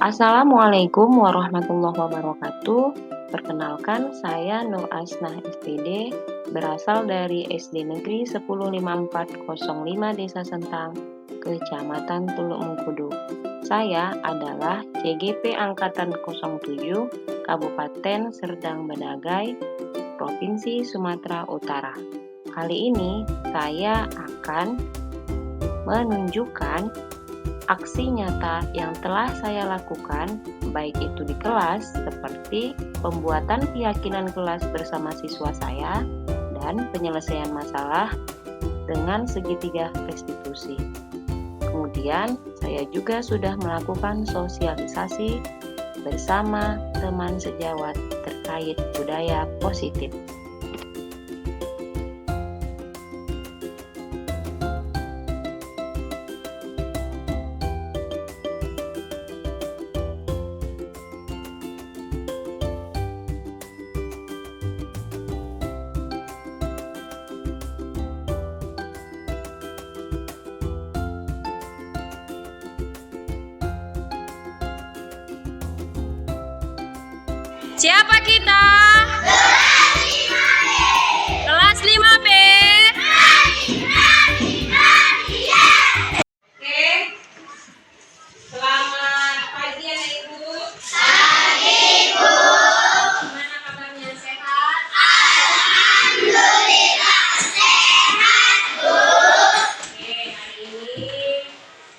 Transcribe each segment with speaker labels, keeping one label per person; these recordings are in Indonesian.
Speaker 1: Assalamualaikum warahmatullahi wabarakatuh. Perkenalkan, saya Nur Asnah SPD, berasal dari SD Negeri 105405 Desa Sentang, Kecamatan Tuluk Mengkudu. Saya adalah CGP Angkatan 07, Kabupaten Serdang Bedagai, Provinsi Sumatera Utara. Kali ini saya akan menunjukkan aksi nyata yang telah saya lakukan, baik itu di kelas seperti pembuatan keyakinan kelas bersama siswa saya dan penyelesaian masalah dengan segitiga restitusi. Kemudian saya juga sudah melakukan sosialisasi bersama teman sejawat terkait budaya positif.
Speaker 2: Siapa kita? Kelas 5B. Oke. Selamat pagi anak-ibu. Pagi, Bu. Gimana kabarnya, sehat? Alhamdulillah sehat, Bu. Oke, hari ini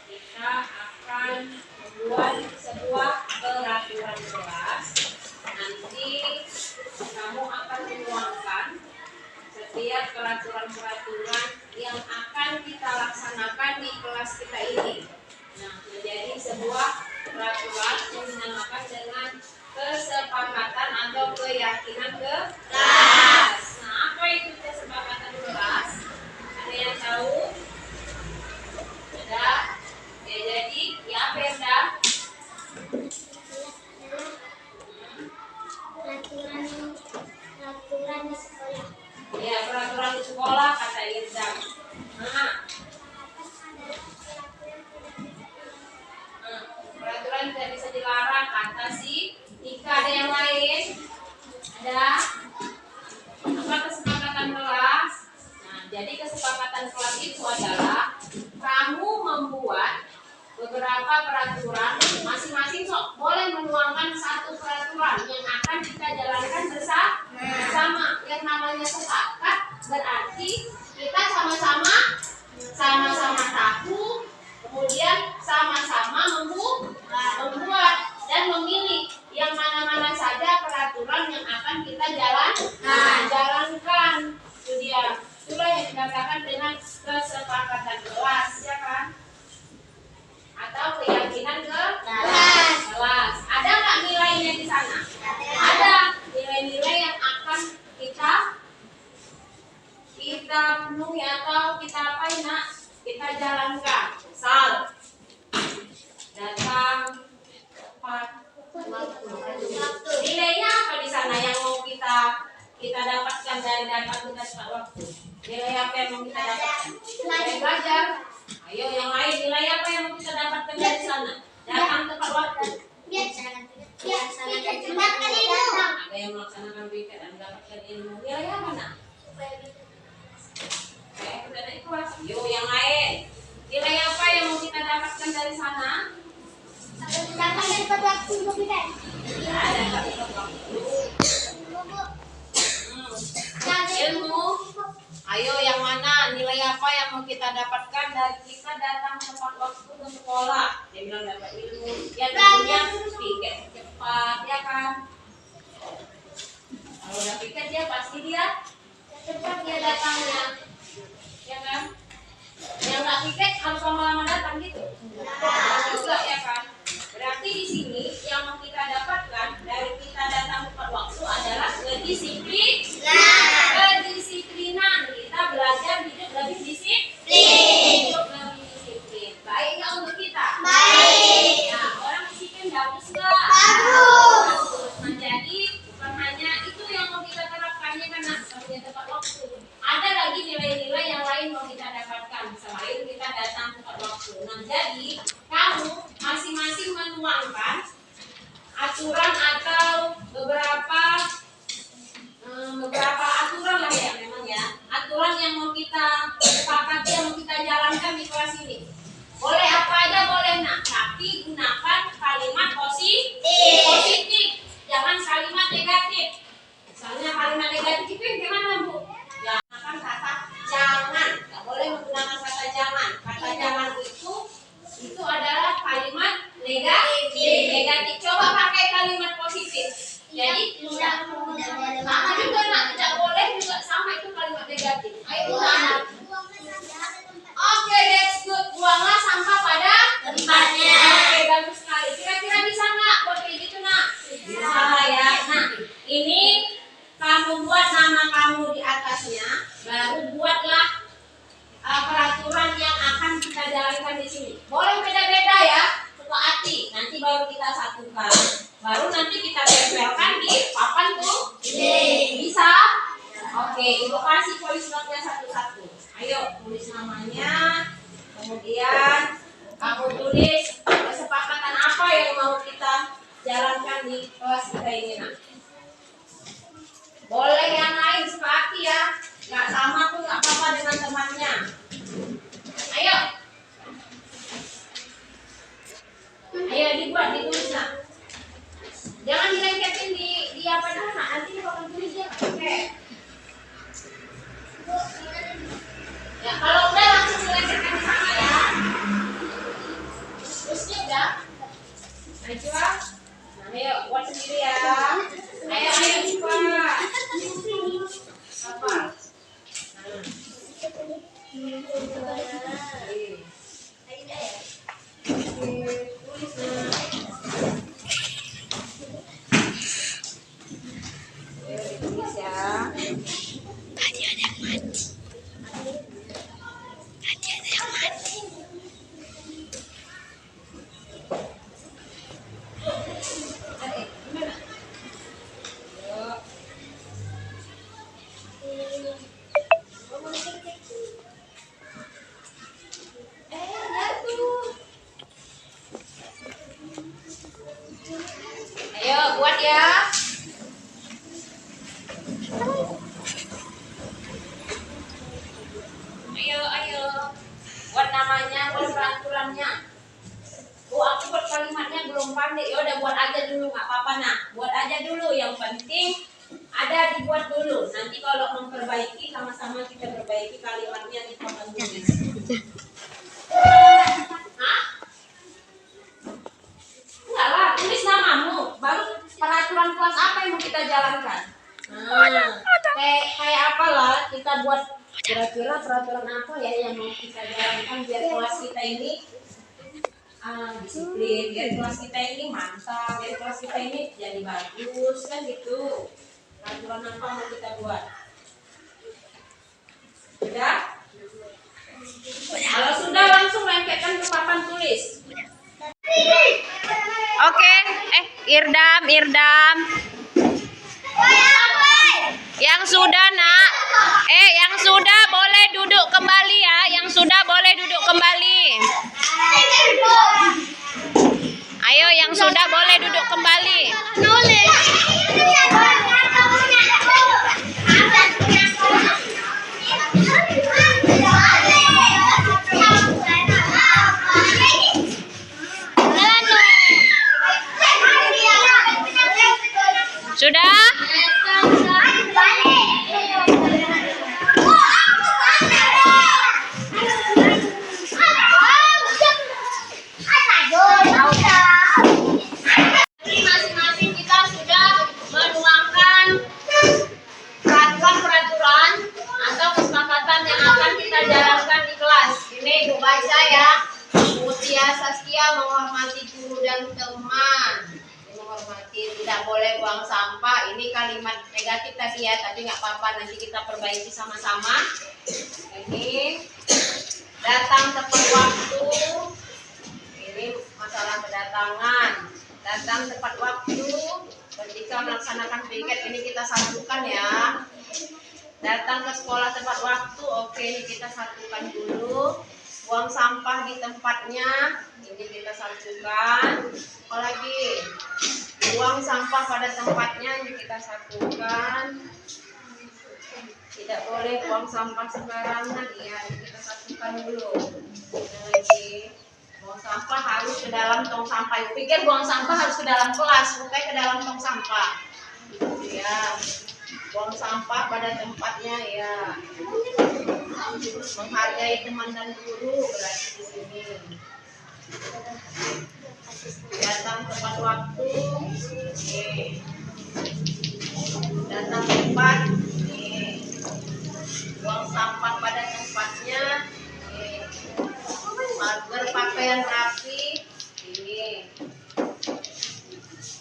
Speaker 2: kita akan membuat sebuah peraturan kelas. Nanti kamu akan menuangkan setiap peraturan-peraturan yang akan kita laksanakan di kelas kita ini. Nah, menjadi sebuah peraturan yang dinamakan dengan kesepakatan atau keyakinan kelas. Nah, apa itu kesepakatan kelas? Ada yang tahu? Ada? Ya, jadi ya apa yang ada?
Speaker 3: Peraturan di sekolah.
Speaker 2: Ya, peraturan di sekolah kata Irzam. Nah, peraturan tidak bisa dilarang kata si Ika. Ada yang lain? Ada? Apa kesepakatan kelas? Nah, jadi kesepakatan kelas itu adalah kamu membuat beberapa peraturan, masing-masing boleh menuangkan satu peraturan yang akan kita jalankan bersama. Yang namanya sepakat berarti kita sama-sama tahu, kemudian sama-sama membuat dan memilih yang mana-mana saja peraturan yang akan kita jalankan. Itu dia. Itulah yang dikatakan dengan kesepakatan kelas, ya kan? Atau keyakinan kelas. Ada nggak nilainya di sana? Ada nilai-nilai yang akan kita penuhi atau kita apain, nak? Kita jalankan. Misal datang tepat waktu. Nilainya apa di sana yang mau kita dapatkan dari datang kita tepat waktu? Nilai apa yang mau kita dapatkan? Nilai belajar. Ayo yang lain, nilai apa yang mau kita dapatkan dari sana? Datang tepat waktu. Ada yang melaksanakan piket dan mendapatkan ilmu. Nilai apa, nak? Supaya ikhlas. Yo yang lain. Nilai apa yang mau kita dapatkan dari sana?
Speaker 3: Datang tepat waktu untuk kita.
Speaker 2: Ada tepat waktu. Ilmu. Ayo yang mana? Nilai apa yang mau kita dapatkan dari kita datang tepat waktu ke sekolah? Dia bilang dapat ilmu. Ya tentunya piket cepat, ya kan? Kalau udah piket dia pasti dia cepat dia datangnya, ya kan? Yang nggak piket harus lama-lama datang gitu. Juga ya kan? Berarti di sini yang mau kita dapatkan dari kita datang tepat waktu adalah kedisiplinan. Kita belajar hidup lebih disiplin. Baiknya untuk kita. Baik. Nah, orang disiplin bagus nggak? Bagus. Nah, jadi bukan hanya itu yang mau kita terapkannya karena punya tepat waktu. Ada lagi nilai-nilai yang lain mau kita dapatkan selain kita datang tepat waktu. Nah, jadi kamu masing-masing menuangkan aturan atau beberapa aturan lah ya memang ya. Aturan yang mau kita sepakati, yang mau kita jalankan di kelas ini. Boleh apa aja boleh nak, tapi gunakan kalimat positif. Jangan kalimat negatif. Misalnya kalimat negatif itu yang gimana Bu? Gunakan kata jangan. Nggak boleh menggunakan kata jangan. Kata jangan itu adalah kalimat negatif. Coba pakai kalimat positif. Jadi sama juga nak, tidak boleh juga sama itu kalimat negatif. Ayo anak. Oke, that's good. Buanglah sampah pada tempatnya. Oke, bagus sekali. Kira-kira bisa nggak buat kayak gitu nak? Bisa ya. Nah, ini kamu buat nama kamu di atasnya, baru buatlah peraturan yang akan kita jalankan di sini. Boleh beda-beda ya, suka hati. Nanti baru kita satukan. Baru nanti kita tempelkan di papan tuh. Bisa? Oke, Ibu kasih polis notnya satu-satu. Ayo tulis namanya. Kemudian kamu tulis kesepakatan apa yang mau kita jalankan di kelas kita ini nak. Boleh yang lain sepati ya. Nggak sama tuh nggak apa-apa dengan temannya. Ayo. Ayo dibuat, ditulis nak. Jangan dilengketin di apa dulu nak. Nanti kalau tulis dia pakai. Ya kalau udah langsung dilengketkan di sana ya. Terusnya udah. Nah coba. Nah ayo buat sendiri ya. Ayo coba. Apa? Tulis nah. Tulis ya. Ayo buat ya. Ayo. Buat namanya, buat peraturannya. Oh, aku buat kalimatnya belum pandai. Ya udah buat aja dulu, nggak apa-apa nak. Buat aja dulu. Yang penting ada dibuat dulu. Nanti kalau memperbaiki sama-sama kita perbaiki kalimatnya di papan tulis. Hah? Enggak lah, tulis namamu. Baru peraturan kelas apa yang mau kita jalankan. Kayak apalah kita buat kira-kira peraturan apa ya yang mau kita jalankan biar kelas kita ini disiplin, biar kelas kita ini mantap, biar kelas kita ini jadi bagus kan gitu. Peraturan apa mau kita buat? Sudah? Kalau sudah langsung lengketkan ke papan tulis.
Speaker 1: Oke, Irdam. Yang sudah nak, yang sudah boleh duduk kembali ya. Yang sudah boleh duduk kembali. Ayo, yang sudah boleh duduk kembali. Sudah?
Speaker 2: Masing-masing kita sudah menuangkan peraturan atau kesepakatan yang akan kita jalankan di kelas. Ini Ibu baca ya. Mutia Saskia menghormati guru dan teman. Menghormati, tidak boleh buang sampah. Ini kalimat negatif tadi ya, tapi nggak apa-apa, nanti kita perbaiki sama-sama. Ini datang tepat waktu. Ini masalah kedatangan. Datang tepat waktu ketika melaksanakan piket, ini kita satukan ya. Datang ke sekolah tepat waktu, oke, ini kita satukan dulu. Buang sampah di tempatnya, ini kita satukan. Apalagi buang buang sampah pada tempatnya ini kita satukan. Tidak boleh buang sampah sembarangan ya, kita satukan dulu. Lagi buang sampah harus ke dalam tong sampah. Pikir buang sampah harus ke dalam kelas, bukan ke dalam tong sampah. Ya, buang sampah pada tempatnya ya. Menghargai teman dan guru berarti di sini. Datang tepat waktu. Datang tepat. Buang sampah pada tempatnya. Berpakaian rapi. Ini.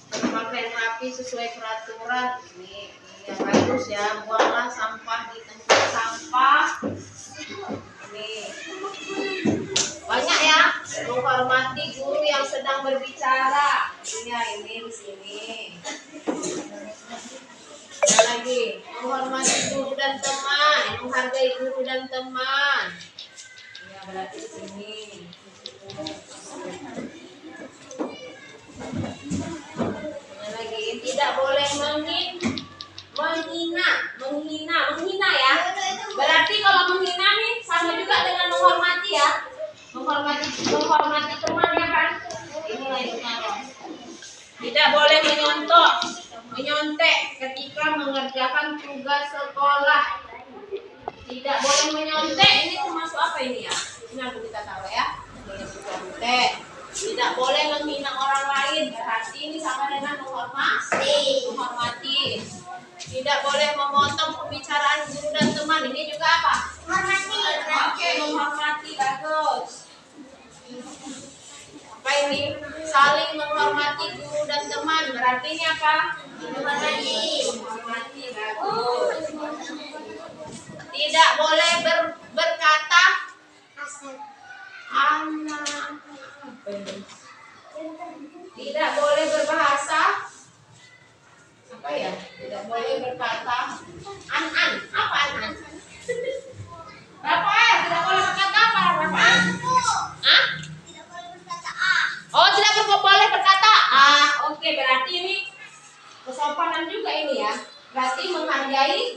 Speaker 2: Berpakaian rapi sesuai peraturan. Ini yang bagus ya. Buanglah sampah di tempat sampah. Ini. Banyak ya. Menghormati guru yang sedang berbicara. Iya, ini di sini. Ada lagi, menghormati guru dan teman, menghargai guru dan teman. Ya, berarti di sini. Ada lagi, tidak boleh menghina ya. Berarti kalau menghina nih sama juga dengan menghormati ya. Menghormati teman ya kan. Ini itu kan. Tidak boleh menyontek ketika mengerjakan tugas sekolah. Tidak boleh menyontek. Ini termasuk apa ini ya? Ini harus kita tahu ya. Menyontek. Tidak boleh menghina orang lain. Berarti ini sama dengan menghormati. Tidak boleh memotong pembicaraan guru dan teman. Ini juga apa?
Speaker 3: Menghormati.
Speaker 2: Oke, menghormati. Bagus. Apa ini? Saling menghormati guru dan teman. Berarti ini apa? Menghormati. Bagus. Tidak boleh berkata anak. Tidak boleh berbahasa. Apa ya? Tidak boleh berkata an. Apa an? Berapa ya? Tidak boleh berkata apa? Berapa? Hah? Oh, tidak boleh berkata ah. Oke, berarti ini kesopanan juga ini ya. Berarti menghargai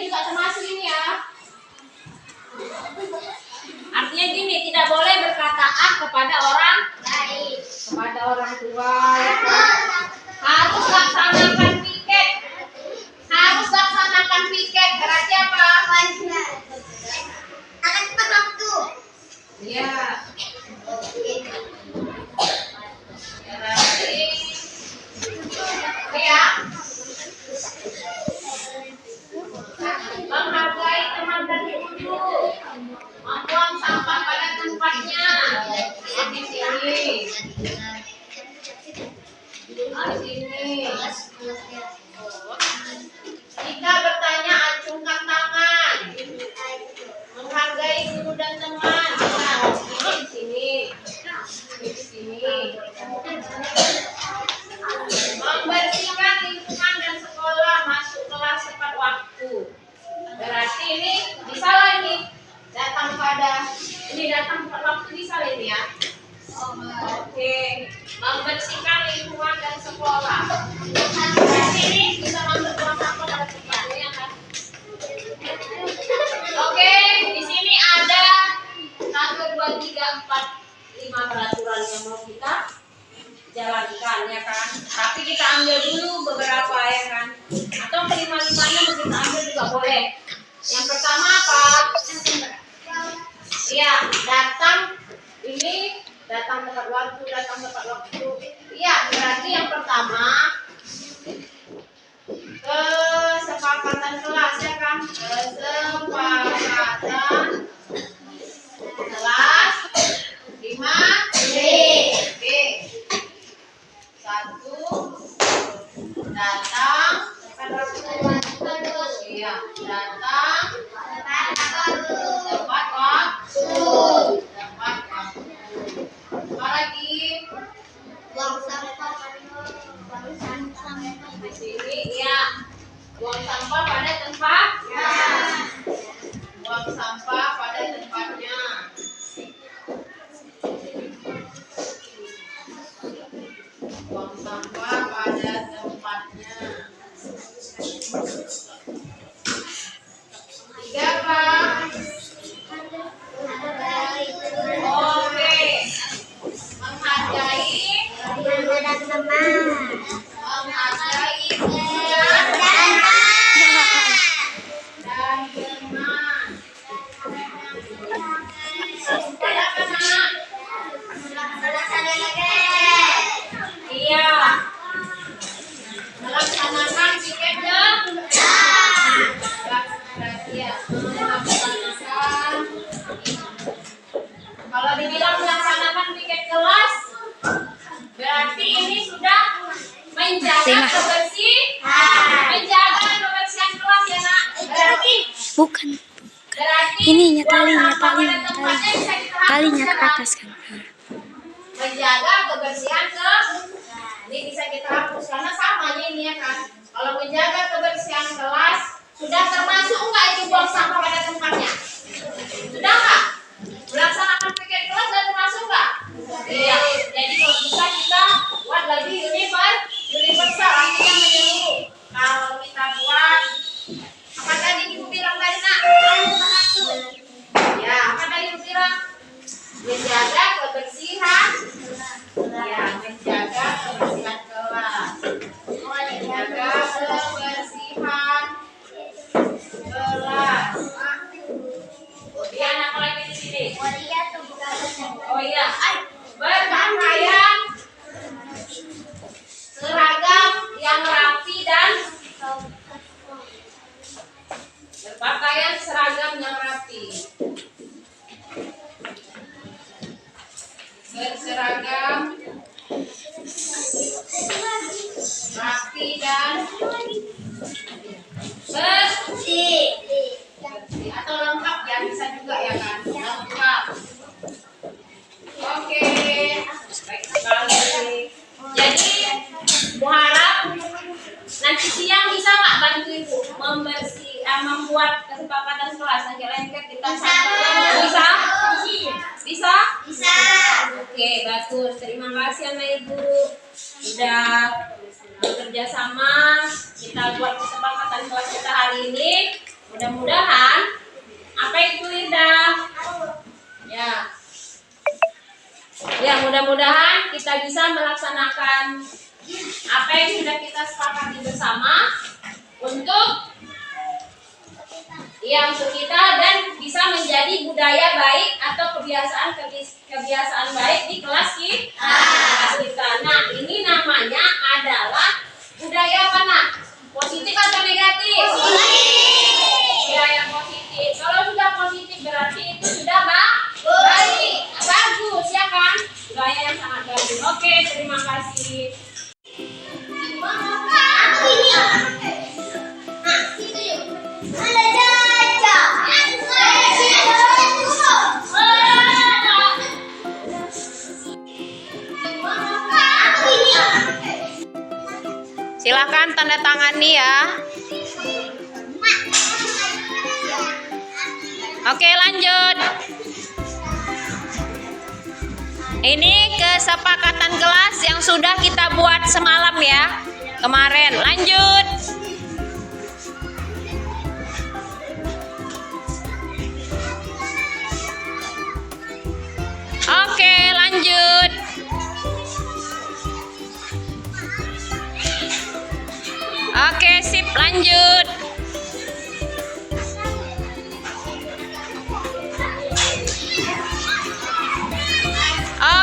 Speaker 2: juga termasuk ini ya. Artinya gini, tidak boleh berkata ah kepada orang lain, kepada orang tua ya kan? Harus laksanakan piket. Berarti apa?
Speaker 3: Akan tepat waktu.
Speaker 2: Iya. Berarti ya. Menghargai teman dan guru. Membuang sampah pada tempatnya. Di sini. Di sini. Jika bertanya, acungkan tangan. Menghargai guru dan teman. Di sini. Di sini. Membersihkan lingkungan dan sekolah, masuk kelas tepat waktu. Berarti ini bisa lah ini. Datang tepat waktu bisa ini ya. Oke. Membersihkan lingkungan dan sekolah. Berarti ini bisa membuang sampah pada tempatnya ya kan. Oke, di sini ada 1, 2, 3, 4, 5 peraturan yang mau kita jalankan ya kan. Tapi kita ambil dulu beberapa ya kan. Atau kelima-limanya kita ambil juga boleh. Yang pertama apa? Iya, datang tepat waktu. Iya, berarti yang pertama kesepakatan kelas ya kan. Kesepakatan kelas 5 D. Oke. 1 datang tepat waktu. Iya, datang tepat waktu. Apa lagi?
Speaker 3: Buang sampah.
Speaker 2: Di sini ya. Buang sampah pada tempatnya. Buang sampah pada tempatnya. Buang sampah pada tempatnya. 3 apa? Oke. Menghargai teman. Menghargai teman dan teman. Apa nak? Iya. Melaksanakan piket kalau dibilang melaksanakan piket kelas, berarti ini sudah menjaga kebersihan kelas ya nak.
Speaker 4: Bukan.
Speaker 2: Berarti
Speaker 4: Ininya
Speaker 2: talinya
Speaker 4: talinya ke atas kan.
Speaker 2: menjaga kebersihan ini bisa kita hapus karena sama ini ya kan. Kalau menjaga kebersihan kelas sudah termasuk enggak itu buang sampah pada tempatnya? Sudah enggak? Melaksanakan piket kelas sudah termasuk enggak? Iya. Jadi kalau bisa kita buat lagi universal artinya menyeluruh. Kalau kita buat apa tadi ibu bilang tadi nak? Ya, apa tadi ibu bilang? Menjaga kebersihan. Ya, menjaga kebersihan kelas. Menjaga kebersihan kelas. Kemudian apa lagi di sini? Oh iya, berpakaian seragam yang rapi dan berpakaian seragam yang rapi. Berseragam rapi dan bersih atau lengkap ya, bisa juga ya kan, lengkap. Oke, baik sekali. Jadi Bu harap nanti siang bisa nggak bantu Ibu membuat kesepakatan kelas nanti lengket kita bisa? Bisa? Oke, bagus. Terima kasih sama Ibu sudah bekerja sama kita buat kesepakatan kelas kita hari ini. Mudah-mudahan apa itu Indah? Ya, mudah-mudahan kita bisa melaksanakan apa yang sudah kita sepakati bersama untuk kita dan bisa menjadi budaya baik atau kebiasaan baik di kelas kita. Nah, ini namanya adalah budaya apa nak? Positif atau negatif? Budaya positif. Kalau sudah positif berarti itu sudah baik, bagus ya kan? Budaya yang sangat bagus. Oke, terima kasih. Silakan tanda tangani ya. Oke, lanjut. Ini kesepakatan kelas yang sudah kita buat semalam ya. Kemarin. Lanjut. Oke, lanjut. Oke, sip, lanjut.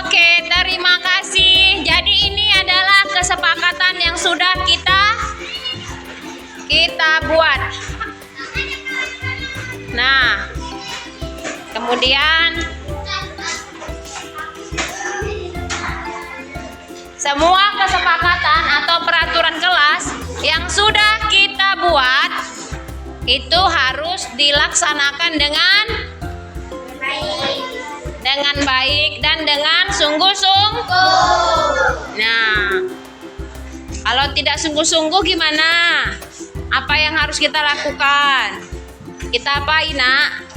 Speaker 2: Oke, terima kasih. Jadi ini adalah kesepakatan yang sudah kita buat. Nah, kemudian semua kesepakatan atau peraturan kelas yang sudah kita buat itu harus dilaksanakan dengan baik dan dengan sungguh-sungguh. Nah, kalau tidak sungguh-sungguh gimana? Apa yang harus kita lakukan? Kita apain, Nak?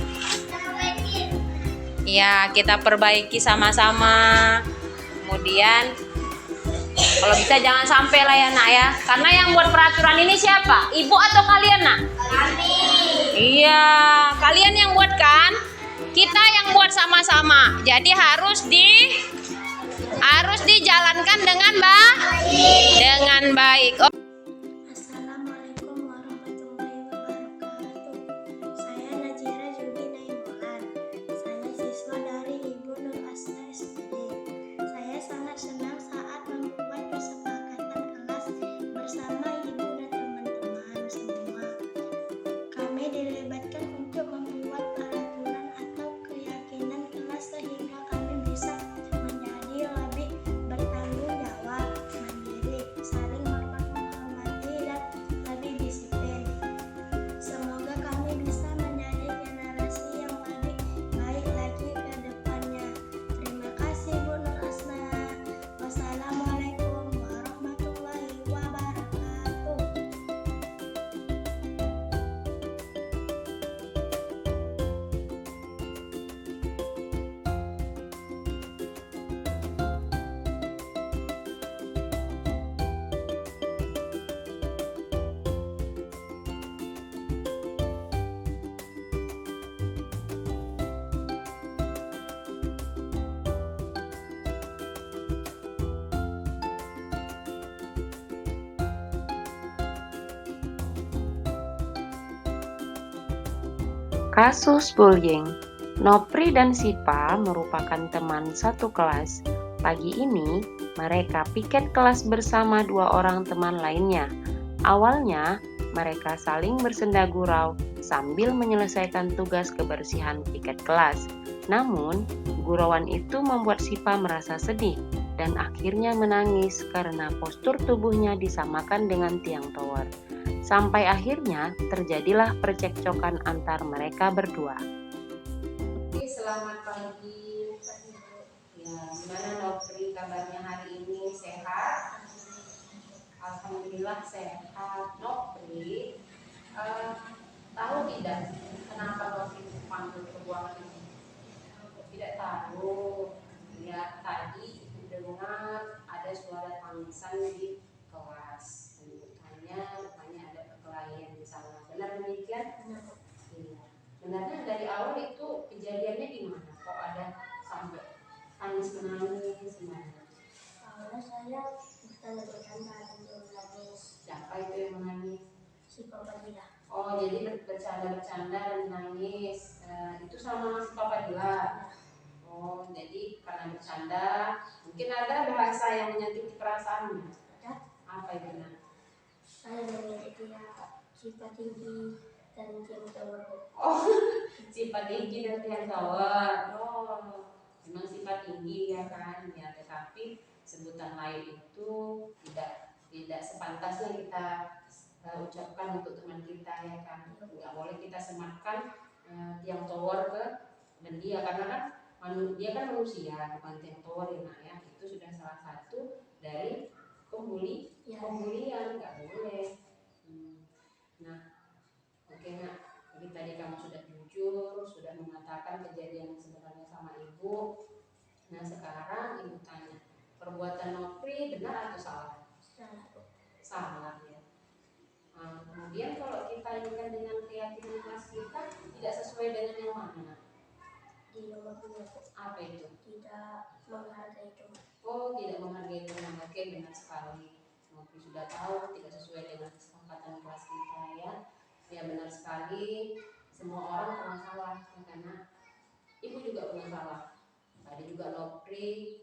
Speaker 2: Ya, kita perbaiki sama-sama. Kemudian Kalau bisa jangan sampai lah ya nak ya. Karena yang buat peraturan ini siapa? Ibu atau kalian nak?
Speaker 3: Kami.
Speaker 2: Iya, kalian yang buat kan? Kita yang buat sama-sama. Jadi harus dijalankan dengan baik. Oh.
Speaker 4: Assalamualaikum warahmatullahi wabarakatuh. Saya Najira Judi Naimulan. Saya siswa dari Ibu Nur Asna SPD. Saya sangat senang saat membuat kesepakatan kelas bersama ibu dan teman-teman semua. Kami dilibatkan untuk membuat peraturan atau keyakinan kelas sehingga kami bisa menjadi lebih bertanggung jawab, mandiri, saling menghormati, dan lebih disiplin. Semoga kami bisa menjadi generasi yang lebih baik lagi ke depannya. Terima kasih Bu Nur Asna. Wassalamualaikum warahmatullahi wabarakatuh.
Speaker 1: Kasus bullying. Nopri dan Sipa merupakan teman satu kelas. Pagi ini, mereka piket kelas bersama dua orang teman lainnya. Awalnya, mereka saling bersenda gurau sambil menyelesaikan tugas kebersihan piket kelas. Namun, gurauan itu membuat Sipa merasa sedih dan akhirnya menangis karena postur tubuhnya disamakan dengan tiang tower. Sampai akhirnya terjadilah percekcokan antar mereka berdua.
Speaker 2: Selamat pagi. Ya, gimana Nopri kabarnya hari ini? Sehat? Alhamdulillah sehat. Nopri, tahu tidak kenapa Nopri dipanggil ke ruangan ini? Tidak tahu. Ya, tadi dengar ada suara tangisan di kelas. Rupanya ada perkelahian di sana. Benar demikian? Iya. Sebenarnya dari awal itu kejadiannya gimana? Kok ada sampai tangis menangis gimana?
Speaker 4: Awalnya saya bercanda dan dia menangis.
Speaker 2: Siapa itu yang menangis?
Speaker 4: Si Papa Dila.
Speaker 2: Oh, jadi bercanda dan menangis. Itu sama si Papa Dila. Oh, jadi karena bercanda, mungkin ada bahasa yang menyakiti perasaannya.
Speaker 4: Ada.
Speaker 2: Apa itu nak?
Speaker 4: Saya melihat dia sifat tinggi dan tiang tower.
Speaker 2: Oh, sifat tinggi dan tiang tower. Oh, memang sifat tinggi ya kan. Ya, tetapi sebutan lain itu tidak sepantasnya kita ucapkan untuk teman kita ya kan. Nggak boleh kita sematkan tiang tower ke dan dia karena kan dia kan manusia bukan tiang tower ya nak ya. Itu sudah salah satu dari pembulian, nggak boleh. Nah, oke nak, jadi tadi kamu sudah jujur, sudah mengatakan kejadian yang sebenarnya sama ibu. Nah sekarang ibu tanya, perbuatan Nopri benar atau salah? Salah ya. Kemudian kalau kita ingat dengan keyakinan kelas kita tidak sesuai dengan yang mana?
Speaker 4: Di nomor 2.
Speaker 2: Apa itu?
Speaker 4: Tidak menghargai teman.
Speaker 2: Oh, tidak menghargai teman. Oke, benar sekali. Nopri sudah tahu tidak sesuai dengan kesepakatan kelas kita ya. Ya benar sekali. Semua orang pernah salah ya, karena ibu juga pernah salah. Tadi juga Nopri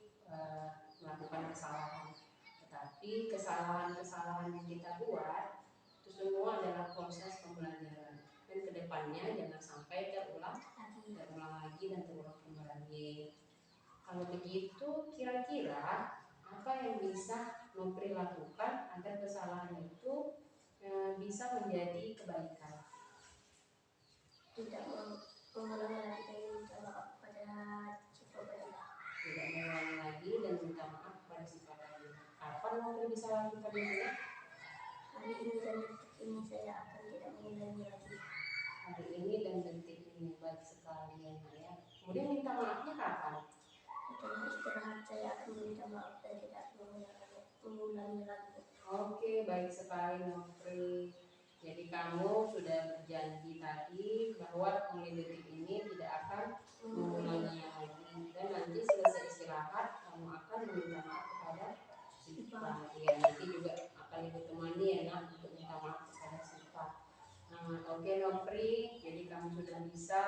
Speaker 2: melakukan kesalahan. Tetapi kesalahan-kesalahan yang kita buat itu semua adalah proses pembelajaran. Dan kedepannya jangan sampai terulang lagi dan terulang kembali. Kalau begitu, kira-kira apa yang bisa Nopri lakukan agar kesalahan itu bisa menjadi kebaikan?
Speaker 4: Tidak mengulangi lagi dan minta maaf pada si Papa Dila.
Speaker 2: Tidak mengulangi lagi dan minta maaf pada si Papa Dila. Kapan Nopri bisa lakukan itu?
Speaker 4: Hari ini dan detik ini saya akan tidak mengulangi lagi.
Speaker 2: Hari ini dan detik ini, baik sekali ya. Kemudian minta maafnya kapan?
Speaker 4: Setelah istirahat saya akan meminta maaf dan tidak mengulangi beneran, Bu.
Speaker 2: Oke, baik sekali Nopri. Jadi kamu sudah berjanji tadi bahwa mulai detik ini tidak akan mengulanginya lagi, dan nanti selesai istirahat kamu akan meminta maaf kepada Siva. Ya, nanti juga akan ibu temani ya nak untuk minta maaf kepada Siva. Oke Nopri, jadi kamu sudah bisa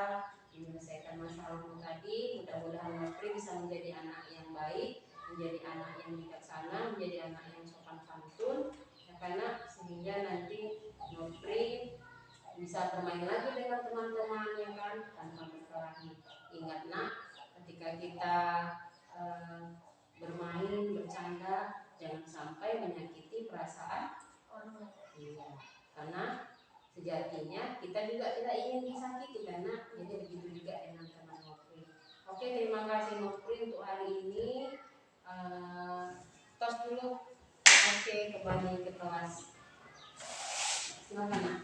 Speaker 2: menyelesaikan masalahmu tadi. Mudah-mudahan Nopri bisa menjadi anak yang baik, menjadi anak yang bijaksana, menjadi anak yang sopan santun, ya karena sehingga nanti Nopri bisa bermain lagi dengan teman-teman ya kan, tanpa berkelahi. Ingat nak, ketika kita bermain, bercanda, jangan sampai menyakiti perasaan
Speaker 4: Orang lain.
Speaker 2: iya, karena sejatinya kita juga tidak ingin disakiti karena jadi begitu juga dengan teman Nopri. Oke, terima kasih Nopri untuk hari ini. Tos dulu. Oke, kembali ke kelas. Silakan nak.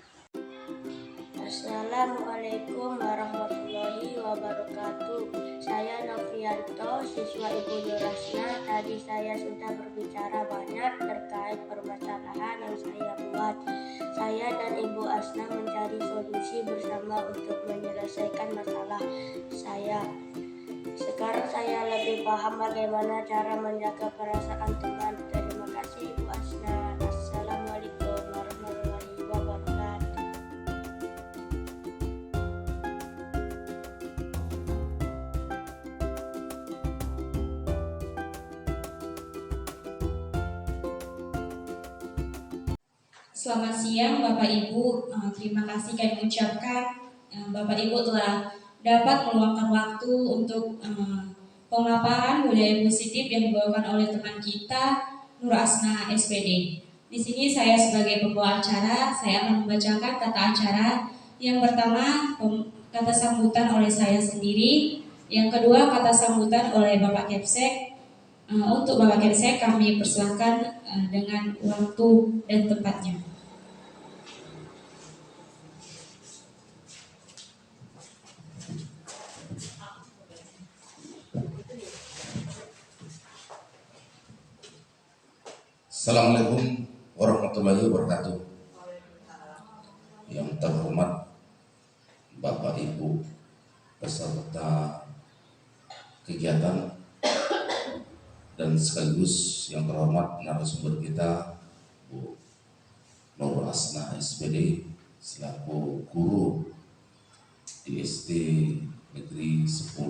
Speaker 4: Assalamualaikum warahmatullahi wabarakatuh. Saya Novianto, siswa Ibu Nurasna. Tadi saya sudah berbicara banyak terkait permasalahan yang saya buat. Saya dan Ibu Asna mencari solusi bersama untuk menyelesaikan masalah saya. Sekarang saya lebih paham bagaimana cara menjaga perasaan teman. Terima kasih Ibu Asna. Assalamualaikum warahmatullahi wabarakatuh.
Speaker 5: Selamat siang Bapak Ibu, terima kasih kami ucapkan Bapak Ibu telah dapat meluangkan waktu untuk pemaparan budaya positif yang dibawakan oleh teman kita Nur Asna SPD. Di sini saya sebagai pembawa acara, saya akan membacakan kata acara. Yang pertama kata sambutan oleh saya sendiri, yang kedua kata sambutan oleh Bapak Kepsek. Untuk Bapak Kepsek kami persilahkan dengan waktu dan tempatnya.
Speaker 6: Assalamualaikum warahmatullahi wabarakatuh. Yang terhormat Bapak Ibu peserta kegiatan dan sekaligus yang terhormat narasumber kita Bu Nur Asna SPD selaku guru di SD Negeri 10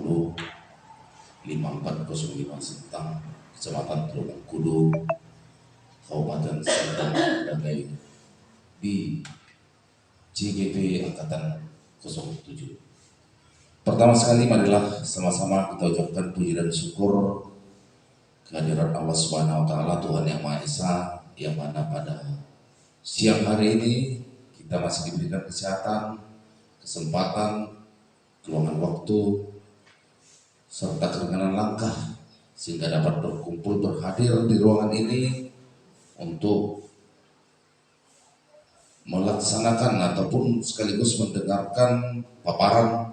Speaker 6: 5405 Sentang, Kecamatan Tulung Kudu, Kabupaten Serdang Dagai di JGP Angkatan 07. Pertama sekali marilah sama-sama kita ucapkan puji dan syukur kehadirat Allah Subhanahu wa taala, Tuhan yang Maha Esa, yang mana pada siang hari ini kita masih diberikan kesehatan, kesempatan, luangan waktu serta keringanan langkah sehingga dapat berkumpul berhadir di ruangan ini untuk melaksanakan ataupun sekaligus mendengarkan paparan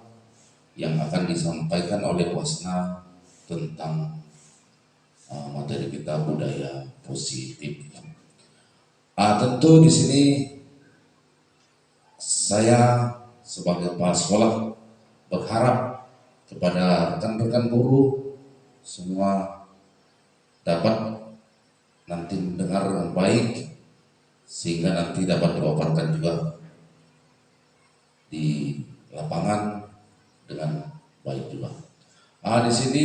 Speaker 6: yang akan disampaikan oleh Bu Asna tentang materi kita budaya positif. Tentu di sini saya sebagai kepala sekolah berharap kepada rekan-rekan guru semua dapat nanti mendengar dengan baik sehingga nanti dapat dipaparkan juga di lapangan dengan baik juga. Di sini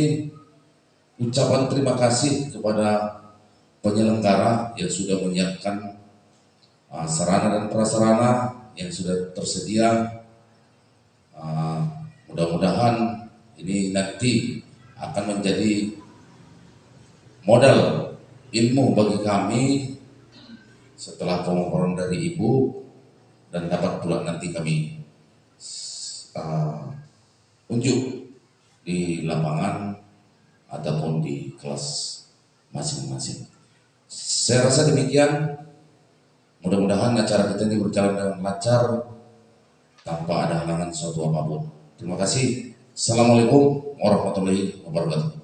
Speaker 6: ucapan terima kasih kepada penyelenggara yang sudah menyiapkan sarana dan prasarana yang sudah tersedia. Mudah-mudahan ini nanti akan menjadi modal ilmu bagi kami setelah pemaparan dari Ibu, dan dapat pula nanti kami unjuk di lapangan ataupun di kelas masing-masing. Saya rasa demikian. Mudah-mudahan acara kita ini berjalan dengan lancar tanpa ada halangan suatu apapun. Terima kasih. Assalamualaikum warahmatullahi wabarakatuh.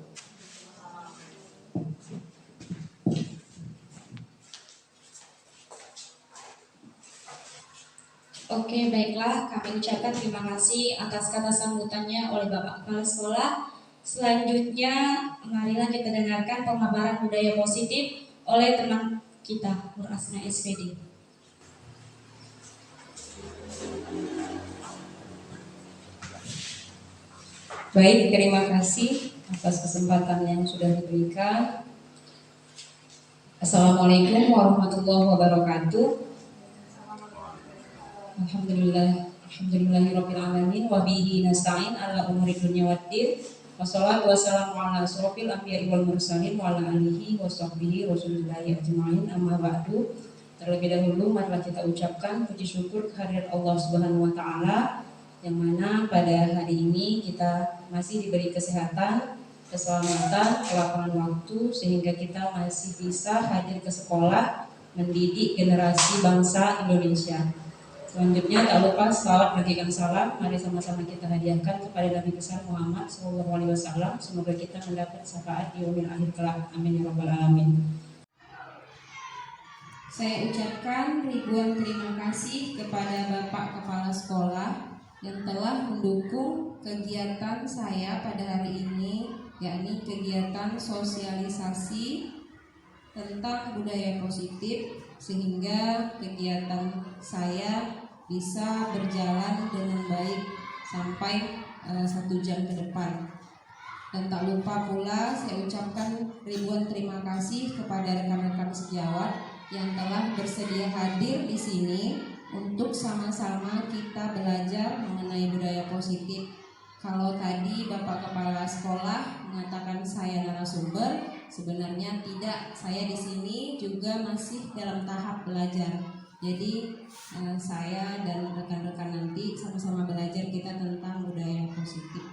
Speaker 5: Oke, baiklah, kami ucapkan terima kasih atas kata sambutannya oleh Bapak Kepala Sekolah. Selanjutnya, marilah kita dengarkan pemaparan budaya positif oleh teman kita, Nur Asna SPD.
Speaker 7: Baik, terima kasih atas kesempatan yang sudah diberikan. Assalamualaikum warahmatullahi wabarakatuh. Alhamdulillahirrabbilalamin wa bihi nasta'in ala umuri dunya waddin. Wassalatu wassalamu ala asrofil anbiya'i wal mursalin wa ala alihi wa sahbihi rasulillahi ajma'in, amma ba'du. Terlebih dahulu marilah kita ucapkan puji syukur kehadirat Allah Subhanahu wa taala yang mana pada hari ini kita masih diberi kesehatan, keselamatan, kelapangan waktu sehingga kita masih bisa hadir ke sekolah mendidik generasi bangsa Indonesia. Selanjutnya tak lupa salawat bagikan salam, mari sama-sama kita hadiahkan kepada Nabi besar Muhammad SAW. Semoga kita mendapat syafaat di yaumil akhir kelak. Amin ya rabbal alamin.
Speaker 2: Saya ucapkan ribuan terima kasih kepada Bapak Kepala Sekolah yang telah mendukung kegiatan saya pada hari ini, yakni kegiatan sosialisasi tentang budaya positif, sehingga kegiatan saya bisa berjalan dengan baik sampai 1 jam ke depan. Dan tak lupa pula saya ucapkan ribuan terima kasih kepada rekan-rekan sejawat yang telah bersedia hadir di sini untuk sama-sama kita belajar mengenai budaya positif. Kalau tadi Bapak Kepala Sekolah mengatakan saya narasumber, sebenarnya tidak. Saya di sini juga masih dalam tahap belajar. Jadi saya dan rekan-rekan nanti sama-sama belajar kita tentang budaya positif.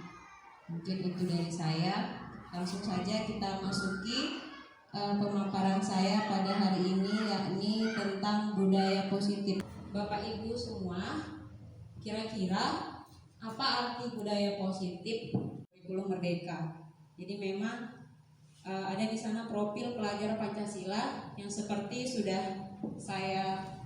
Speaker 2: Mungkin itu dari saya. Langsung saja kita masuki pemaparan saya pada hari ini, yakni tentang budaya positif. Bapak Ibu semua, kira-kira apa arti budaya positif kurikulum Merdeka? Jadi memang ada di sana profil pelajar Pancasila yang seperti sudah saya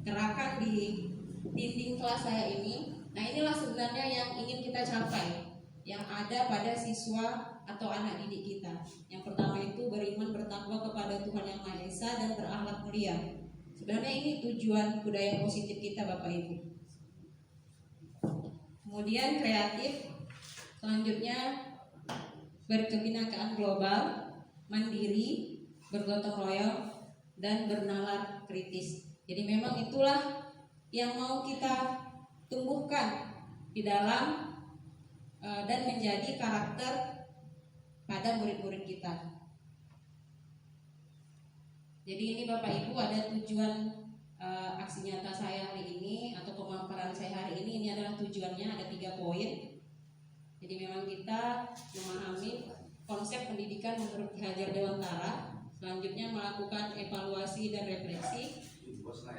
Speaker 2: gerakan di dinding kelas saya ini. Nah, inilah sebenarnya yang ingin kita capai, yang ada pada siswa atau anak didik kita. Yang pertama itu beriman bertakwa kepada Tuhan Yang Maha Esa dan berakhlak mulia. Sebenarnya ini tujuan budaya positif kita, Bapak Ibu. Kemudian kreatif, selanjutnya berkebinekaan global, mandiri, bergotong royong, dan bernalar kritis. Jadi memang itulah yang mau kita tumbuhkan di dalam dan menjadi karakter pada murid-murid kita. Jadi ini Bapak Ibu ada tujuan aksi nyata saya hari ini atau pemaparan saya hari ini adalah tujuannya ada 3 poin. Jadi memang kita memahami konsep pendidikan menurut Ki Hajar Dewantara, selanjutnya melakukan evaluasi dan refleksi,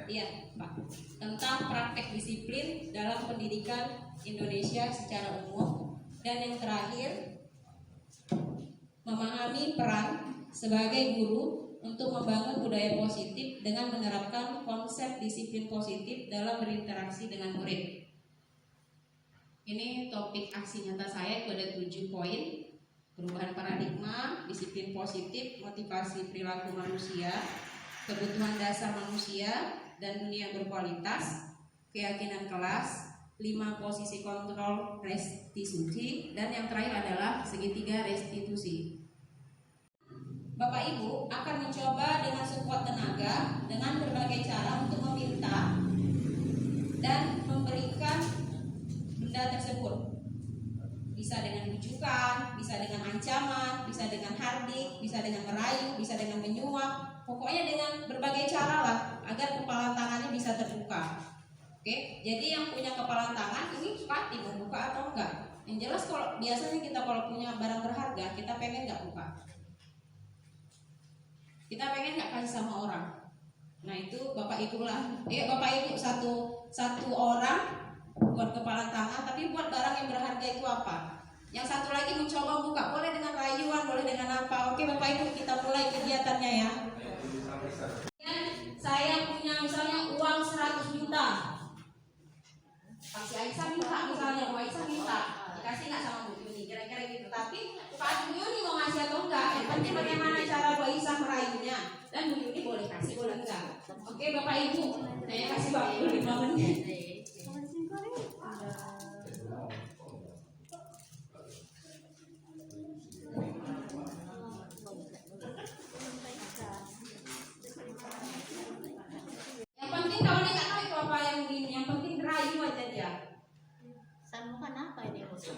Speaker 2: iya Pak, tentang praktek disiplin dalam pendidikan Indonesia secara umum, dan yang terakhir memahami peran sebagai guru untuk membangun budaya positif dengan menerapkan konsep disiplin positif dalam berinteraksi dengan murid. Ini topik aksi nyata saya, itu ada 7 poin. Perubahan paradigma, disiplin positif, motivasi perilaku manusia, kebutuhan dasar manusia dan dunia berkualitas, keyakinan kelas, 5 posisi kontrol restitusi, dan yang terakhir adalah segitiga restitusi. Bapak Ibu akan mencoba dengan sekuat tenaga dengan berbagai cara untuk meminta dan memberikan benda tersebut. Bisa dengan bujukan, bisa dengan ancaman, bisa dengan hardik, bisa dengan merayu, bisa dengan menyuap. Pokoknya dengan berbagai cara lah agar kepalan tangannya bisa terbuka. Oke, jadi yang punya kepalan tangan ini pasti membuka atau enggak. Yang jelas kalau biasanya kita kalau punya barang berharga, kita pengen nggak buka. Kita pengen nggak kasih sama orang. Nah itu Bapak Ibu lah. Bapak Ibu satu orang buat kepala tangan, tapi buat barang yang berharga itu apa? Yang satu lagi mencoba buka, boleh dengan rayuan, boleh dengan apa? Oke Bapak Ibu, kita mulai kegiatannya ya. Saya punya misalnya uang 100 juta.
Speaker 7: Masih boleh enggak? Oke Bapak Ibu, saya kasih waktu 5 menit. Yang penting kalau dia nggak tahu itu apa yang ini, yang penting rayu aja dia.
Speaker 2: Sambungan apa ini Rosa?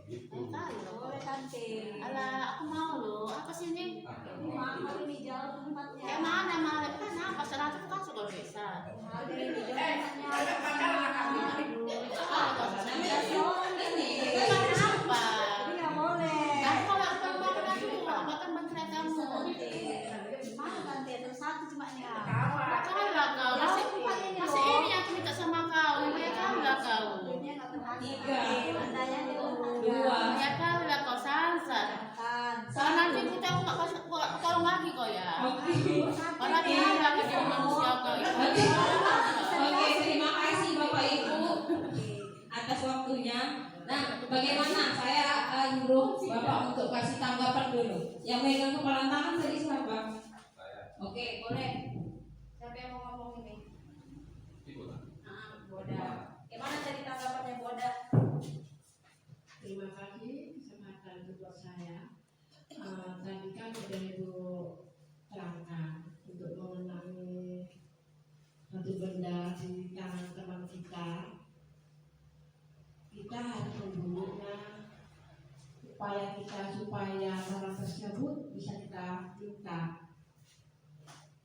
Speaker 4: Boleh tante.
Speaker 2: Alah, aku mau loh. Apa sih ini?
Speaker 4: Mahal ini jauh tempatnya.
Speaker 2: Kayak mana mahal? Kan apa? 100 kan sudah bisa.
Speaker 4: Mahal ini jauh tempatnya.
Speaker 7: Ini
Speaker 2: Kenapa?
Speaker 4: Ini nggak boleh.
Speaker 2: Kan kalau aku mau lagi, bahkan menteri kamu.
Speaker 4: Mahal tante, terus satu cuma nya.
Speaker 2: Kalah kau. Masih ini aku minta sama kau. Ya kalah kau.
Speaker 7: tiga,
Speaker 4: Tandanya di
Speaker 7: dua.
Speaker 2: Ya kalah kau Sansan. Soalnya nanti kita aku nggak kasih tolong lagi kau ya. Karena dia lagi jadi manusia kau.
Speaker 7: Oke, terima kasih Bapak Ibu atas waktunya. Nah, bagaimana saya nyuruh Bapak untuk kasih tanggapan dulu. Yang megang kepala tangan tadi siapa? Oke, boleh. Siapa yang mau ngomong ini? Boda. Gimana tadi tanggapannya Boda?
Speaker 8: Terima kasih kesempatan buat saya. Tadi kan sudah Ibu terangkan untuk mengenai satu benda di tangan teman kita. Kita harus membunuhnya supaya barang tersebut bisa kita minta.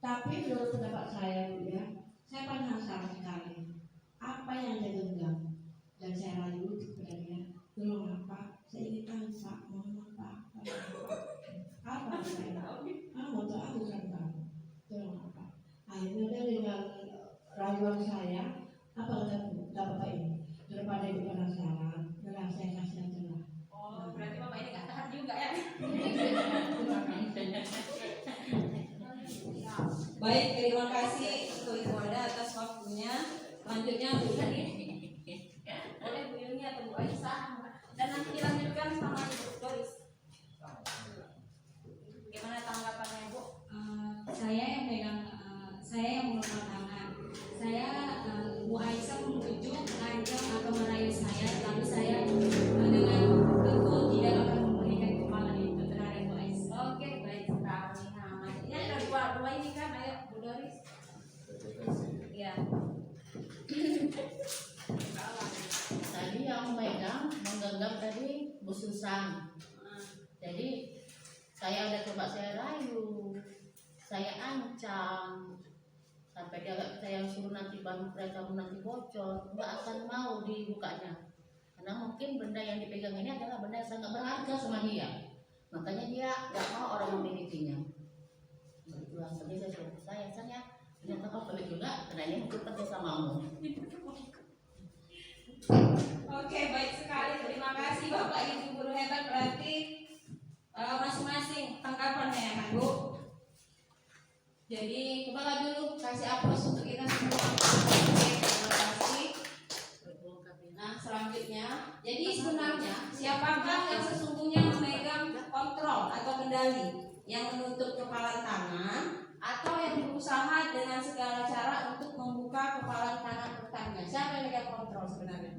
Speaker 8: Tapi menurut pendapat saya, Bu ya, saya penasaran sekali apa yang dia genggam, dan saya rayu kepada dia, tolong apa? Saya ingin tahu Pak, mohon Pak, apa saya? Mau tahu aku kan tahu, tolong apa? Akhirnya dia dengan rayuan saya, apa kata Bapak ini? Daripada Ibu penasaran, benar saya kasih aja lah.
Speaker 7: Oh, berarti Bapak ini nggak tahan juga ya? Baik, terima kasih untuk Ibu Ada atas waktunya. Selanjutnya Bu Yuni. Oleh Bu Yuni atau Bu Aisyah. Dan nanti dilanjutkan sama Ibu Doris. Gimana tanggapannya Bu?
Speaker 5: Saya yang pegang, saya yang mengulurkan tangan. Saya Bu Aisyah menuju mengancam atau merayu saya, tapi saya dengan teguh tidak akan memberikan kepala itu terhadap Bu Aisyah.
Speaker 7: Oke, baik sekali. Nah, ini ada dua ini kan, ayo Bu Doris. Iya.
Speaker 2: Tadi yang menggenggam tadi Bu Susan. Jadi saya udah coba saya rayu, saya ancam, sampai saya suruh nanti baterai kamu nanti bocor, nggak akan mau dibukanya. Karena mungkin benda yang dipegang ini adalah benda yang sangat berharga sama dia. Makanya dia nggak mau orang memilikinya. Itulah tadi saya suruh saya ternyata kau pelik juga, karena ini mungkin penting samamu.
Speaker 7: Oke, baik sekali. Terima kasih Bapak Ibu guru hebat. Berarti masing-masing tanggapannya ya kan Bu. Jadi coba dulu kasih aplaus untuk kita semua. Oke, terima kasih. Nah, selanjutnya, jadi sebenarnya siapakah yang sesungguhnya memegang kontrol atau kendali, yang menutup kepalan tangan atau yang berusaha dengan segala cara untuk membuka kepalan tangan rekannya? Siapa yang memegang kontrol sebenarnya?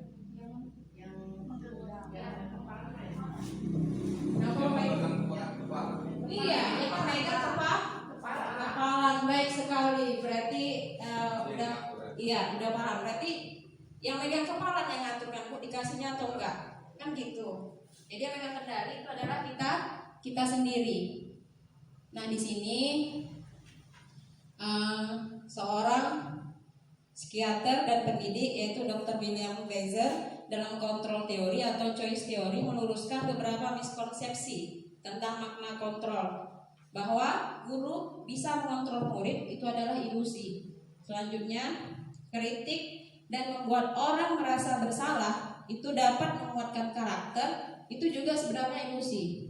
Speaker 7: Iya, yang memegang kepalan. Baik sekali. Berarti udah paham. Berarti yang megang kepala yang ngaturkan Bu dikasihnya atau enggak? Kan gitu. Jadi yang megang kendali itu adalah kita sendiri. Nah, di sini seorang psikiater dan pendidik yaitu Dr. William Glaser dalam kontrol teori atau choice teori meluruskan beberapa miskonsepsi tentang makna kontrol, bahwa guru bisa mengontrol murid itu adalah ilusi. Selanjutnya, kritik dan membuat orang merasa bersalah itu dapat menguatkan karakter, itu juga sebenarnya ilusi.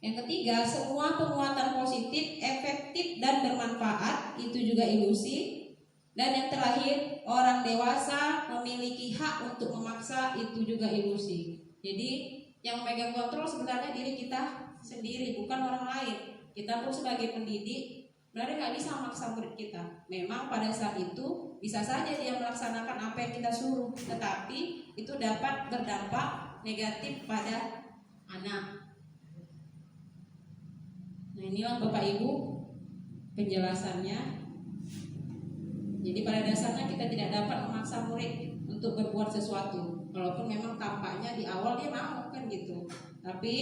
Speaker 7: Yang ketiga, semua penguatan positif, efektif dan bermanfaat itu juga ilusi. Dan yang terakhir, orang dewasa memiliki hak untuk memaksa itu juga ilusi. Jadi yang memegang kontrol sebenarnya diri kita sendiri, bukan orang lain. Kita pun sebagai pendidik Berarti nggak bisa memaksa murid kita. Memang pada saat itu bisa saja dia melaksanakan apa yang kita suruh, tetapi itu dapat berdampak negatif pada anak. Nah, inilah Bapak Ibu penjelasannya. Jadi pada dasarnya kita tidak dapat memaksa murid untuk berbuat sesuatu, walaupun memang tampaknya di awal dia mau kan gitu. Tapi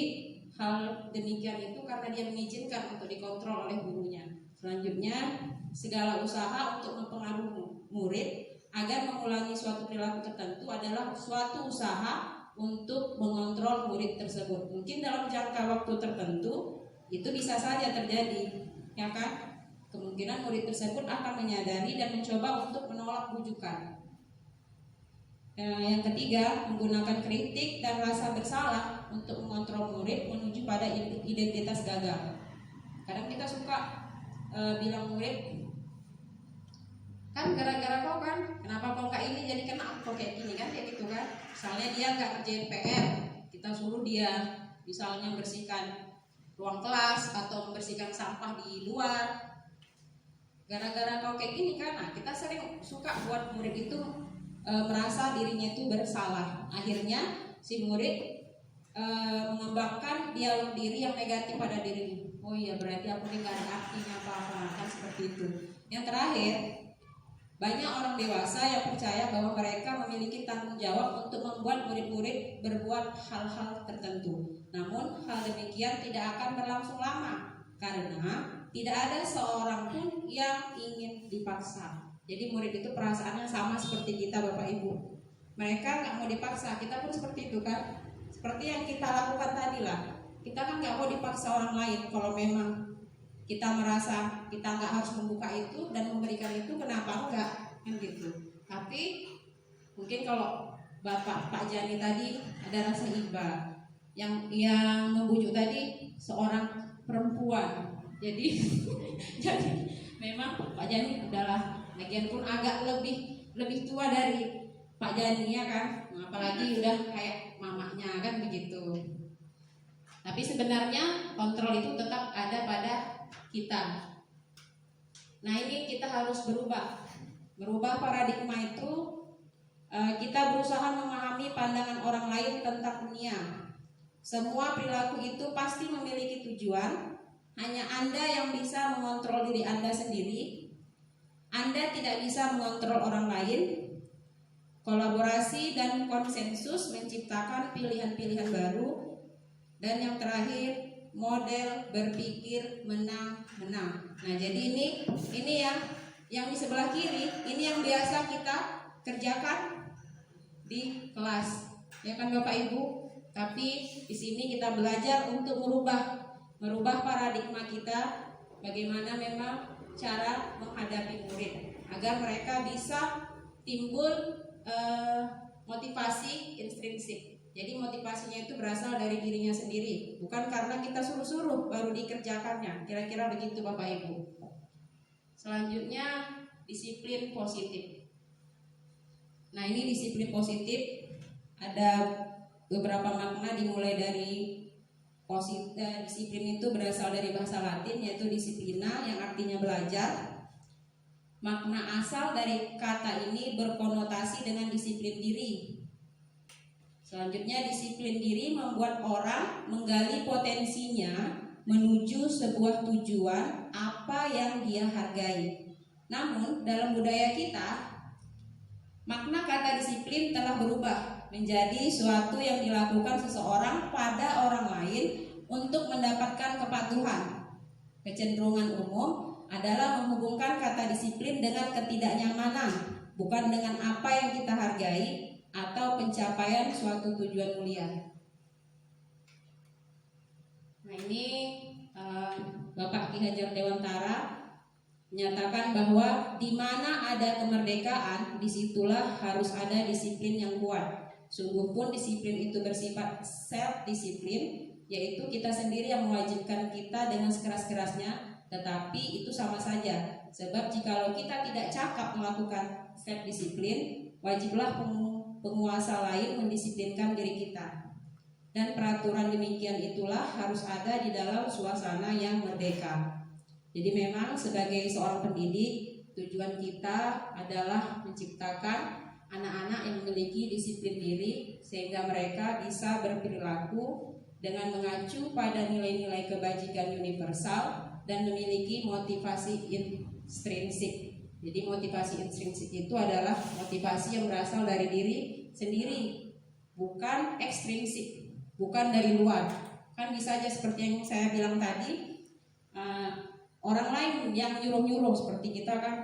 Speaker 7: hal demikian itu karena dia mengizinkan untuk dikontrol oleh gurunya. Selanjutnya, segala usaha untuk mempengaruhi murid agar mengulangi suatu perilaku tertentu adalah suatu usaha untuk mengontrol murid tersebut. Mungkin dalam jangka waktu tertentu itu bisa saja terjadi, ya kan? Kemungkinan murid tersebut akan menyadari dan mencoba untuk menolak bujukan. Yang ketiga, menggunakan kritik dan rasa bersalah untuk mengontrol murid menuju pada identitas gagal. Kadang kita suka bilang murid, kan gara-gara kau kan, kenapa kau kayak ini jadi kena kau kayak gini kan, kayak gitu kan. Misalnya dia nggak kerjain PR, kita suruh dia misalnya bersihkan ruang kelas atau membersihkan sampah di luar. Gara-gara kau kayak gini kan, nah, kita sering suka buat murid itu merasa dirinya itu bersalah. Akhirnya si murid mengembangkan dialog diri yang negatif pada dirinya. Oh iya, berarti aku ini gak ada artinya apa-apa, kan seperti itu. Yang terakhir, banyak orang dewasa yang percaya bahwa mereka memiliki tanggung jawab untuk membuat murid-murid berbuat hal-hal tertentu. Namun hal demikian tidak akan berlangsung lama, karena tidak ada seorang pun yang ingin dipaksa. Jadi murid itu perasaannya sama seperti kita Bapak Ibu. Mereka nggak mau dipaksa, kita pun seperti itu kan. Seperti yang kita lakukan tadi lah. Kita kan nggak mau dipaksa orang lain. Kalau memang kita merasa kita nggak harus membuka itu dan memberikan itu, kenapa enggak? Kan gitu. Tapi mungkin kalau Pak Jani tadi ada rasa iba. Yang membujuk tadi seorang perempuan. Jadi memang Pak Jani adalah, lagian pun agak lebih tua dari Pak Jani ya kan, apalagi udah kayak mamanya kan begitu. Tapi sebenarnya kontrol itu tetap ada pada kita. Nah ini kita harus berubah paradigma itu. Kita berusaha memahami pandangan orang lain tentang dunia. Semua perilaku itu pasti memiliki tujuan. Hanya Anda yang bisa mengontrol diri Anda sendiri. Anda tidak bisa mengontrol orang lain. Kolaborasi dan konsensus menciptakan pilihan-pilihan baru. Dan yang terakhir, model berpikir menang-menang. Nah, jadi ini yang di sebelah kiri, ini yang biasa kita kerjakan di kelas. Ya kan Bapak Ibu? Tapi di sini kita belajar untuk merubah paradigma kita, bagaimana memang cara menghadapi murid agar mereka bisa timbul motivasi intrinsik. Jadi motivasinya itu berasal dari dirinya sendiri, bukan karena kita suruh-suruh baru dikerjakannya. Kira-kira begitu Bapak Ibu. Selanjutnya disiplin positif. Nah ini disiplin positif ada beberapa makna, dimulai dari disiplin itu berasal dari bahasa Latin yaitu disiplina yang artinya belajar. Makna asal dari kata ini berkonotasi dengan disiplin diri. Selanjutnya disiplin diri membuat orang menggali potensinya menuju sebuah tujuan apa yang dia hargai. Namun dalam budaya kita, makna kata disiplin telah berubah menjadi suatu yang dilakukan seseorang pada orang lain untuk mendapatkan kepatuhan. Kecenderungan umum adalah menghubungkan kata disiplin dengan ketidaknyamanan, bukan dengan apa yang kita hargai atau pencapaian suatu tujuan mulia. Nah ini Bapak Ki Hajar Dewantara menyatakan bahwa di mana ada kemerdekaan, disitulah harus ada disiplin yang kuat. Sungguh pun disiplin itu bersifat self-disiplin, yaitu kita sendiri yang mewajibkan kita dengan sekeras-kerasnya. Tetapi itu sama saja, sebab jikalau kita tidak cakap melakukan self-disiplin, wajiblah penguasa lain mendisiplinkan diri kita. Dan peraturan demikian itulah harus ada di dalam suasana yang merdeka. Jadi memang sebagai seorang pendidik, tujuan kita adalah menciptakan anak-anak yang memiliki disiplin diri sehingga mereka bisa berperilaku dengan mengacu pada nilai-nilai kebajikan universal dan memiliki motivasi intrinsik. Jadi motivasi intrinsik itu adalah motivasi yang berasal dari diri sendiri, bukan ekstrinsik, bukan dari luar. Kan bisa aja seperti yang saya bilang tadi, orang lain yang nyuruh-nyuruh seperti kita kan.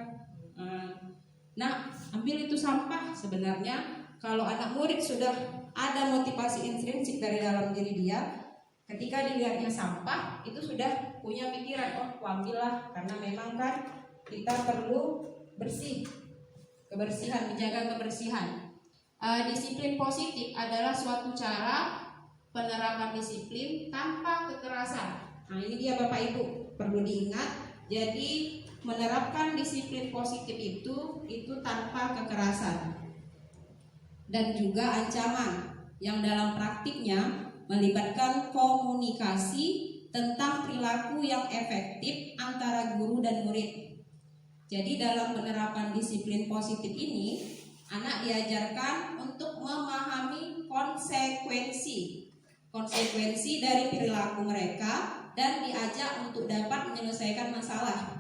Speaker 7: Nah, ambil itu sampah. Sebenarnya kalau anak murid sudah ada motivasi intrinsik dari dalam diri dia, ketika dilihatnya sampah itu sudah punya pikiran, oh ambillah, karena memang kan kita perlu bersih, kebersihan, menjaga kebersihan. Disiplin positif adalah suatu cara penerapan disiplin tanpa kekerasan. Nah, ini dia Bapak Ibu, perlu diingat. Jadi menerapkan disiplin positif itu tanpa kekerasan dan juga ancaman yang dalam praktiknya melibatkan komunikasi tentang perilaku yang efektif antara guru dan murid. Jadi dalam penerapan disiplin positif ini, anak diajarkan untuk memahami konsekuensi dari perilaku mereka dan diajak untuk dapat menyelesaikan masalah.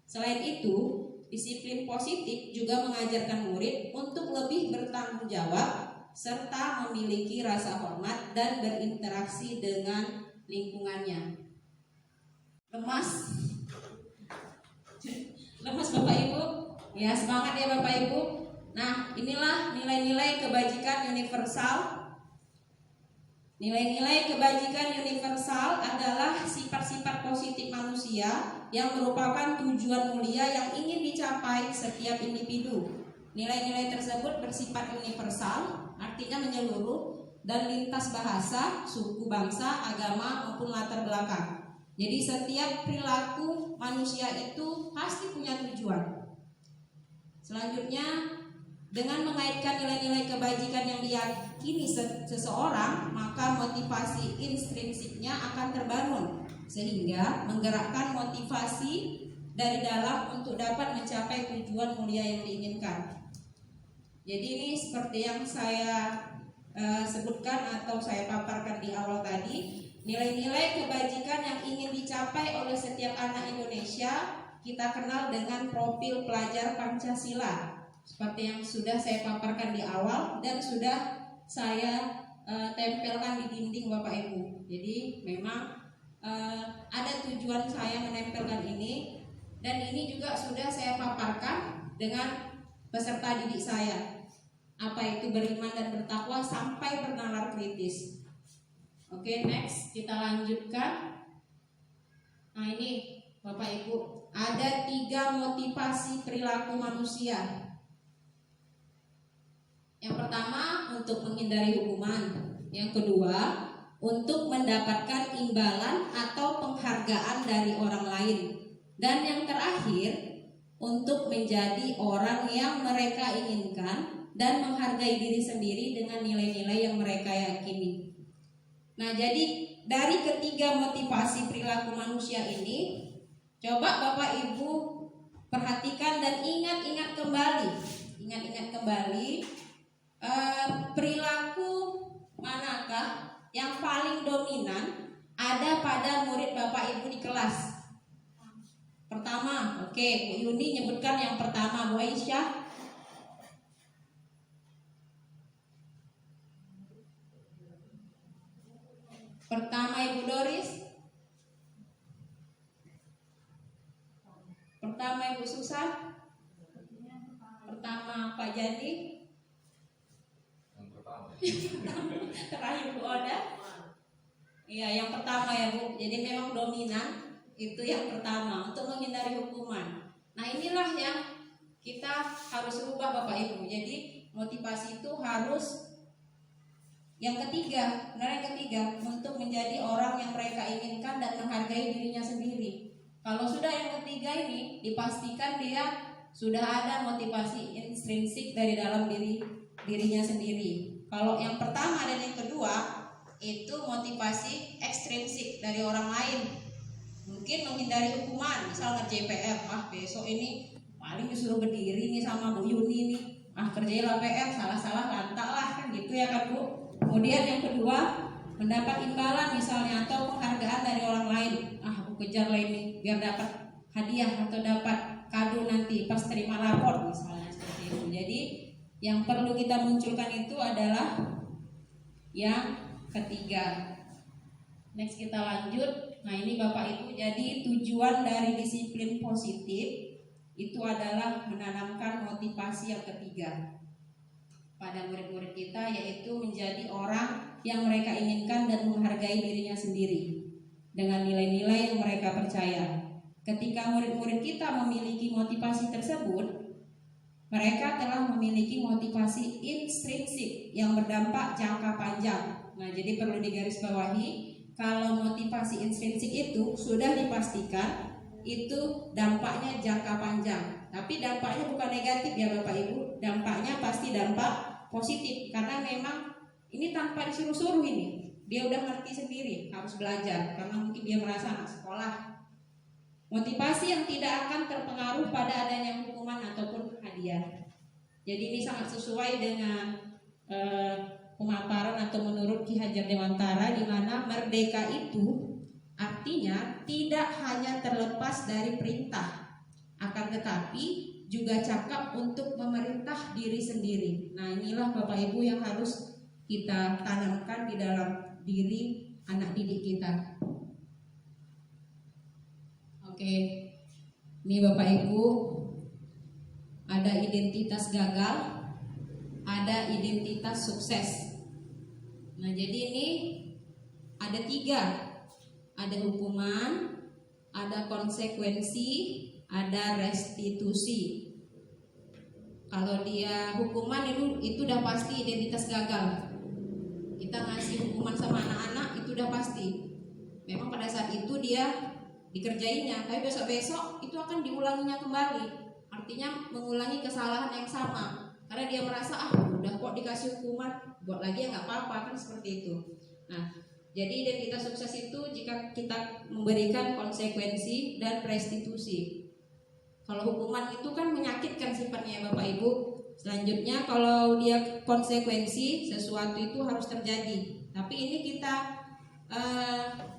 Speaker 7: Selain itu, disiplin positif juga mengajarkan murid untuk lebih bertanggung jawab serta memiliki rasa hormat dan berinteraksi dengan lingkungannya. Lemas Bapak Ibu? Ya, semangat ya Bapak Ibu. Nah, inilah nilai-nilai kebajikan universal. Nilai-nilai kebajikan universal adalah sifat-sifat positif manusia yang merupakan tujuan mulia yang ingin dicapai setiap individu. Nilai-nilai tersebut bersifat universal, artinya menyeluruh dan lintas bahasa, suku, bangsa, agama maupun latar belakang. Jadi setiap perilaku manusia itu pasti punya tujuan. Selanjutnya, dengan mengaitkan nilai-nilai kebajikan yang diyakini seseorang, maka motivasi intrinsiknya akan terbangun sehingga menggerakkan motivasi dari dalam untuk dapat mencapai tujuan mulia yang diinginkan. Jadi ini seperti yang saya sebutkan atau saya paparkan di awal tadi, nilai-nilai kebajikan yang ingin dicapai oleh setiap anak Indonesia kita kenal dengan profil pelajar Pancasila. Seperti yang sudah saya paparkan di awal dan sudah saya tempelkan di dinding Bapak Ibu. Jadi memang ada tujuan saya menempelkan ini, dan ini juga sudah saya paparkan dengan peserta didik saya. Apa itu beriman dan bertakwa sampai bernalar kritis. Oke, next kita lanjutkan. Nah ini Bapak Ibu, ada 3 motivasi perilaku manusia. Yang pertama, untuk menghindari hukuman. Yang kedua, untuk mendapatkan imbalan atau penghargaan dari orang lain. Dan yang terakhir, untuk menjadi orang yang mereka inginkan dan menghargai diri sendiri dengan nilai-nilai yang mereka yakini. Nah, jadi dari ketiga motivasi perilaku manusia ini, coba Bapak Ibu perhatikan dan ingat-ingat kembali. Perilaku manakah yang paling dominan ada pada murid Bapak Ibu di kelas? Pertama, oke, Bu Yuni nyebutkan yang pertama, Bu Aisyah. Pertama Ibu Doris. Pertama Ibu Susan. Pertama Pak Jandi. Terakhir Bu Oda. Iya, yang pertama ya Bu. Jadi memang dominan itu yang pertama, untuk menghindari hukuman. Nah inilah yang kita harus rubah Bapak Ibu. Jadi motivasi itu harus yang ketiga, untuk menjadi orang yang mereka inginkan dan menghargai dirinya sendiri. Kalau sudah yang ketiga ini, dipastikan dia sudah ada motivasi intrinsik dari dalam dirinya sendiri. Kalau yang pertama dan yang kedua itu motivasi ekstrinsik dari orang lain. Mungkin menghindari hukuman, misal ngerjain PR, besok ini paling disuruh berdiri nih sama Bu Yuni nih, kerjain lah PR, salah-salah lantak lah, kan gitu ya kan Bu. Kemudian yang kedua, mendapat imbalan misalnya atau penghargaan dari orang lain, aku kejar lah ini biar dapat hadiah atau dapat kado nanti pas terima rapor misalnya seperti itu. Jadi yang perlu kita munculkan itu adalah yang ketiga. Next kita lanjut. Nah ini Bapak Ibu, jadi tujuan dari disiplin positif itu adalah menanamkan motivasi yang ketiga pada murid-murid kita, yaitu menjadi orang yang mereka inginkan dan menghargai dirinya sendiri dengan nilai-nilai yang mereka percaya. Ketika murid-murid kita memiliki motivasi tersebut, mereka telah memiliki motivasi intrinsik yang berdampak jangka panjang. Nah, jadi perlu digarisbawahi, kalau motivasi intrinsik itu sudah dipastikan itu dampaknya jangka panjang. Tapi dampaknya bukan negatif ya Bapak Ibu, dampaknya pasti dampak positif karena memang ini tanpa disuruh-suruh ini. Dia udah ngerti sendiri harus belajar karena mungkin dia merasa anak sekolah. Motivasi yang tidak akan terpengaruh pada adanya hukuman ataupun hadiah. Jadi ini sangat sesuai dengan pemaparan atau menurut Ki Hajar Dewantara, di mana merdeka itu artinya tidak hanya terlepas dari perintah, akan tetapi juga cakap untuk memerintah diri sendiri. Nah inilah Bapak Ibu yang harus kita tanamkan di dalam diri anak didik kita. Oke, ini Bapak Ibu ada identitas gagal, ada identitas sukses. Nah jadi ini ada 3. Ada hukuman, ada konsekuensi, ada restitusi. Kalau dia hukuman itu udah pasti identitas gagal. Kita ngasih hukuman sama anak-anak itu udah pasti. Memang pada saat itu dia dikerjainya, tapi besok-besok itu akan diulanginya kembali. Artinya mengulangi kesalahan yang sama. Karena dia merasa udah kok dikasih hukuman, buat lagi ya nggak apa-apa, kan seperti itu. Nah, jadi identitas sukses itu jika kita memberikan konsekuensi dan restitusi. Kalau hukuman itu kan menyakitkan sifatnya Bapak Ibu. Selanjutnya kalau dia konsekuensi, sesuatu itu harus terjadi. Tapi ini kita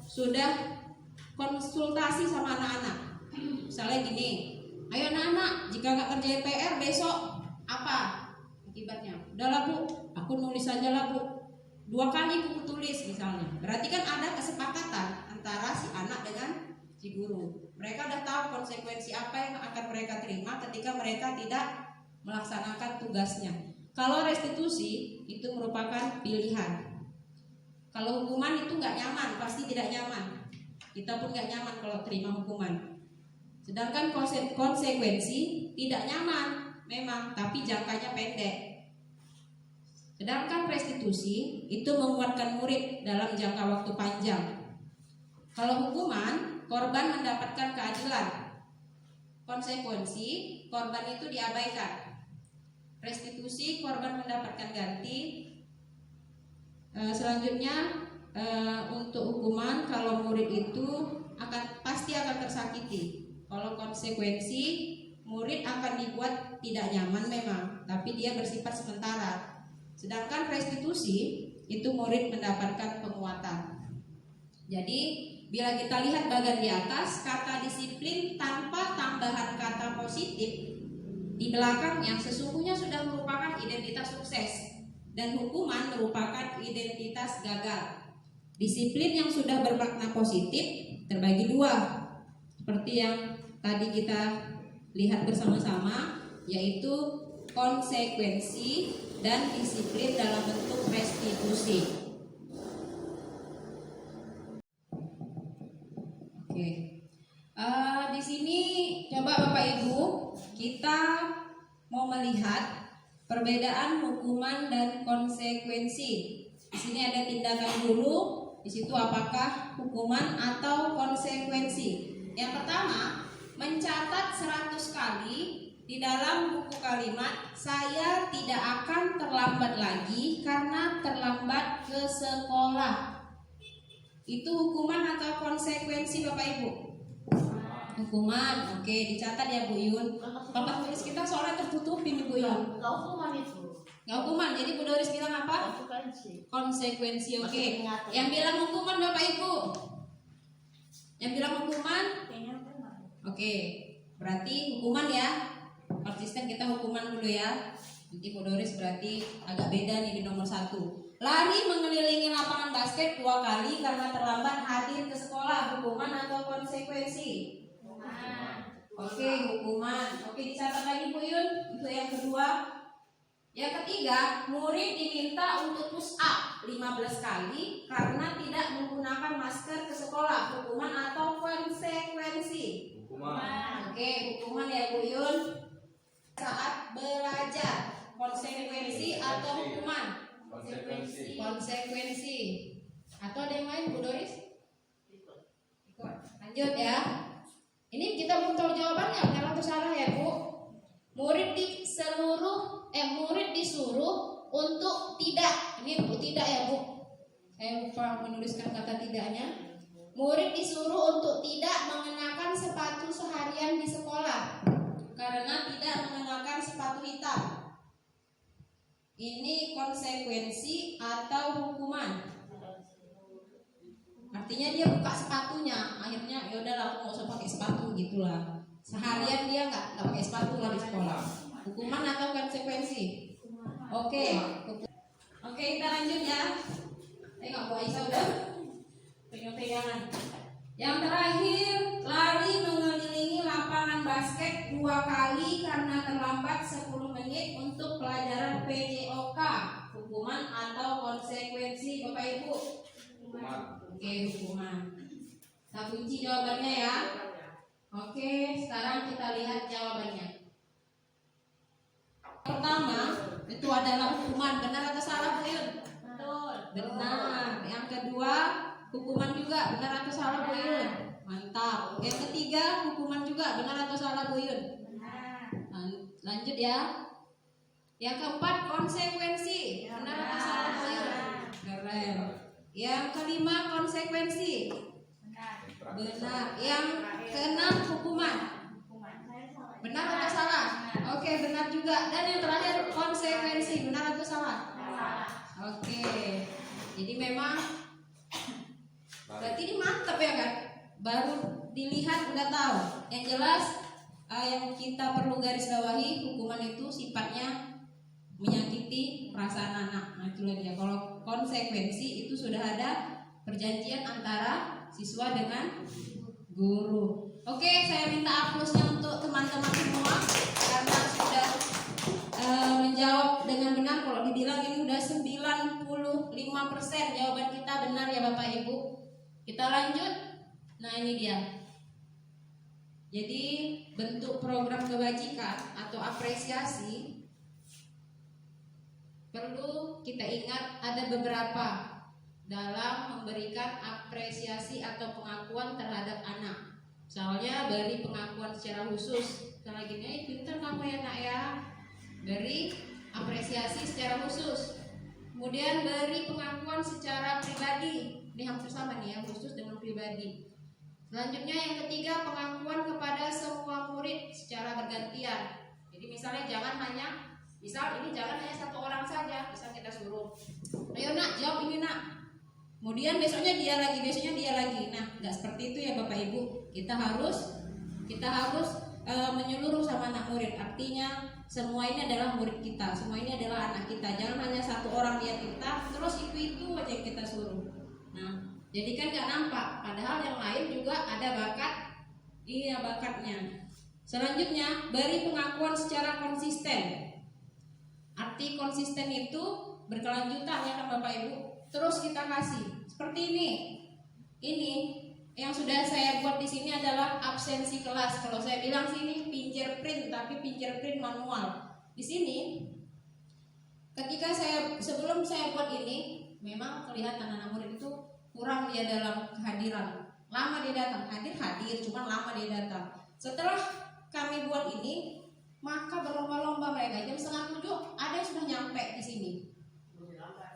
Speaker 7: sudah konsultasi sama anak-anak. Misalnya gini, ayo anak-anak, jika nggak kerjain PR besok apa akibatnya? Udahlah Bu, aku nulis aja lah Bu. 2 kali buku tulis misalnya. Berarti kan ada kesepakatan antara si anak dengan si guru. Mereka udah tahu konsekuensi apa yang akan mereka terima ketika mereka tidak melaksanakan tugasnya. Kalau restitusi itu merupakan pilihan. Kalau hukuman itu nggak nyaman, pasti tidak nyaman. Kita pun nggak nyaman kalau terima hukuman. Sedangkan konsekuensi tidak nyaman memang, tapi jangkanya pendek. Sedangkan restitusi itu menguatkan murid dalam jangka waktu panjang. Kalau hukuman, korban mendapatkan keadilan. Konsekuensi, korban itu diabaikan. Restitusi, korban mendapatkan ganti. Selanjutnya untuk hukuman, kalau murid itu pasti akan tersakiti. Kalau konsekuensi, murid akan dibuat tidak nyaman memang, tapi dia bersifat sementara. Sedangkan restitusi itu murid mendapatkan penguatan. Jadi bila kita lihat bagian di atas, kata disiplin tanpa tambahan kata positif di belakangnya sesungguhnya sudah merupakan identitas sukses, dan hukuman merupakan identitas gagal. Disiplin yang sudah bermakna positif terbagi 2, seperti yang tadi kita lihat bersama-sama, yaitu konsekuensi dan disiplin dalam bentuk restitusi. Oke, di sini coba Bapak Ibu kita mau melihat perbedaan hukuman dan konsekuensi. Di sini ada tindakan guru, di situ apakah hukuman atau konsekuensi. Yang pertama, mencatat 100 kali di dalam buku kalimat, saya tidak akan terlambat lagi karena terlambat ke sekolah. Itu hukuman atau konsekuensi Bapak Ibu? Hukuman, oke, dicatat ya Bu Yun. Papan tulis kita soalnya tertutupin nih Bu Yun.
Speaker 8: Nggak hukuman itu.
Speaker 7: Nggak hukuman, jadi Bu Doris bilang apa?
Speaker 8: Konsekuensi.
Speaker 7: Konsekuensi, oke.
Speaker 8: Masih ingatan.
Speaker 7: Yang bilang hukuman Bapak Ibu? Yang bilang hukuman? Oke, berarti hukuman ya. Konsisten kita hukuman dulu ya. Nanti Bu Doris berarti agak beda nih di nomor 1. Lari mengelilingi lapangan basket 2 kali karena terlambat hadir ke sekolah. Hukuman atau konsekuensi? Oke, hukuman. Oke, dicatat lagi Bu Yun. Untuk yang kedua. Yang ketiga, murid diminta untuk push up 15 kali karena tidak menggunakan masker ke sekolah. Hukuman atau konsekuensi?
Speaker 9: Hukuman.
Speaker 7: Oke, hukuman ya Bu Yun. Saat belajar, konsekuensi atau hukuman?
Speaker 9: Konsekuensi.
Speaker 7: Konsekuensi. Atau ada yang lain Bu Doris? Ikut. Lanjut ya. Ini kita belum tahu jawabannya, benar atau salah ya Bu? Murid disuruh untuk tidak. Ini Bu tidak ya Bu? Saya lupa menuliskan kata tidaknya. Murid disuruh untuk tidak mengenakan sepatu seharian di sekolah karena tidak mengenakan sepatu hitam. Ini konsekuensi atau hukuman? Artinya dia buka sepatunya, akhirnya ya udahlah aku nggak usah pakai sepatu gitulah. Seharian dia nggak pakai sepatu lah di sekolah. Hukuman atau konsekuensi? Oke, kita lanjut ya. Tengok Bu Aisyah udah pegang-pegangan. Yang terakhir, lari mengelilingi lapangan basket 2 kali karena terlambat 10 menit untuk pelajaran PJOK. Hukuman atau konsekuensi Bapak Ibu?
Speaker 9: Hukuman.
Speaker 7: Oke, hukuman. Kita kunci jawabannya ya. Oke, sekarang kita lihat jawabannya. Pertama, itu adalah hukuman. Benar atau salah Bu Yun?
Speaker 4: Betul.
Speaker 7: Benar. Yang kedua, hukuman juga. Benar atau salah Bu Yun? Mantap. Yang ketiga, hukuman juga. Benar atau salah Bu Yun?
Speaker 4: Benar.
Speaker 7: Lanjut ya. Yang keempat, konsekuensi. Benar atau salah Bu Yun? Keren. Yang kelima, konsekuensi. Benar. Yang keenam, hukuman. Benar atau salah? Oke, benar juga. Dan yang terakhir, konsekuensi. Benar atau salah? Oke. Jadi memang berarti ini mantap ya kan? Baru dilihat udah tahu. Yang jelas yang kita perlu garis bawahi, hukuman itu sifatnya menyakiti perasaan anak. Nah, itulah dia. Kalau konsekuensi itu sudah ada perjanjian antara siswa dengan guru. Oke, saya minta aplausnya untuk teman-teman semua karena sudah menjawab dengan benar. Kalau dibilang ini udah 95% jawaban kita benar ya Bapak Ibu. Kita lanjut. Nah, ini dia. Jadi bentuk program kebajikan atau apresiasi perlu kita ingat ada beberapa dalam memberikan apresiasi atau pengakuan terhadap anak. Misalnya beri pengakuan secara khusus. Misalnya gini, pintar kamu ya nak ya. Beri apresiasi secara khusus. Kemudian beri pengakuan secara pribadi. Ini hampir sama nih ya, khusus dengan pribadi. Selanjutnya yang ketiga, pengakuan kepada semua murid secara bergantian. Jadi misalnya jangan hanya satu orang saja. Misal kita suruh, ayo nak jawab ini nak. Kemudian besoknya dia lagi. Nah, nggak seperti itu ya Bapak Ibu. Kita harus menyeluruh sama anak murid. Artinya semua ini adalah murid kita, semua ini adalah anak kita. Jangan hanya satu orang dia pintar, terus itu aja yang kita suruh. Nah, jadi kan nggak nampak. Padahal yang lain juga ada bakatnya. Selanjutnya, beri pengakuan secara konsisten. Arti konsisten itu berkelanjutan ya kan Bapak Ibu. Terus kita kasih seperti ini. Ini yang sudah saya buat di sini adalah absensi kelas. Kalau saya bilang sini fingerprint, tapi fingerprint manual. Di sini, ketika sebelum saya buat ini, memang kelihatan anak murid itu kurang dia dalam kehadiran. Lama dia datang, hadir, cuma lama dia datang. Setelah kami buat ini, maka berlomba-lomba mereka. Jam 6:30 ada yang sudah nyampe di sini.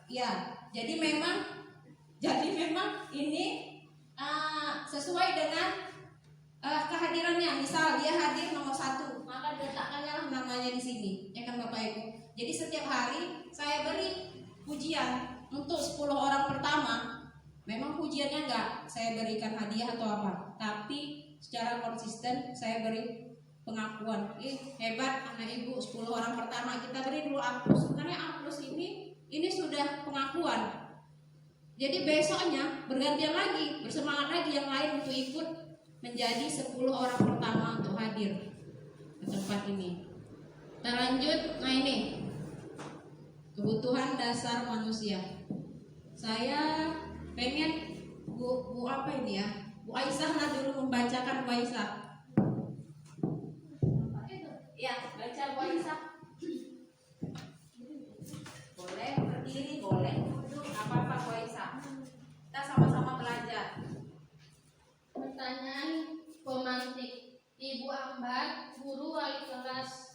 Speaker 7: Ya, jadi memang ini sesuai dengan
Speaker 10: kehadirannya, misal dia hadir nomor 1, maka letakkannya lah namanya di sini, ya kan Bapak Ibu. Jadi setiap hari saya beri pujian untuk 10 orang pertama. Memang pujiannya enggak saya berikan hadiah atau apa, tapi secara konsisten saya beri pengakuan. Hebat anak ibu, 10 orang pertama kita beri dulu aplaus. Sebenarnya aplaus ini sudah pengakuan. Jadi besoknya bergantian lagi, bersemangat lagi yang lain untuk ikut menjadi 10 orang pertama untuk hadir ke tempat ini. Kita lanjut. Nah ini kebutuhan dasar manusia. Saya pengen Bu apa ini ya? Bu Aisyah lah dulu membacakan Bu Aisyah. Ya, baca Bu Aisyah. Boleh berdiri, boleh duduk, apa-apa Bu Aisyah. Kita sama-sama belajar.
Speaker 9: Pertanyaan pemantik. Ibu Ambar, guru wali kelas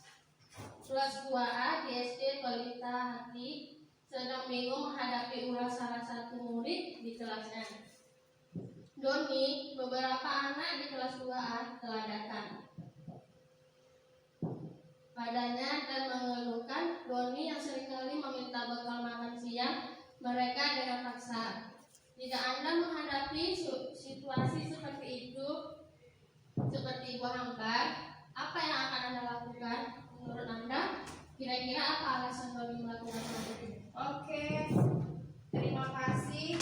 Speaker 9: 2A di SD Balita Hati, sedang bingung menghadapi ulas salah satu murid di kelasnya. Doni, beberapa anak di kelas 2A telah datang padanya dan mengeluhkan Doni yang seringkali meminta bekal makan siang mereka dengan paksa. Jika Anda menghadapi situasi seperti itu, seperti Ibu Hambar, apa yang akan Anda lakukan? Menurut Anda, kira-kira apa alasan Doni melakukan hal itu?
Speaker 10: Oke, terima kasih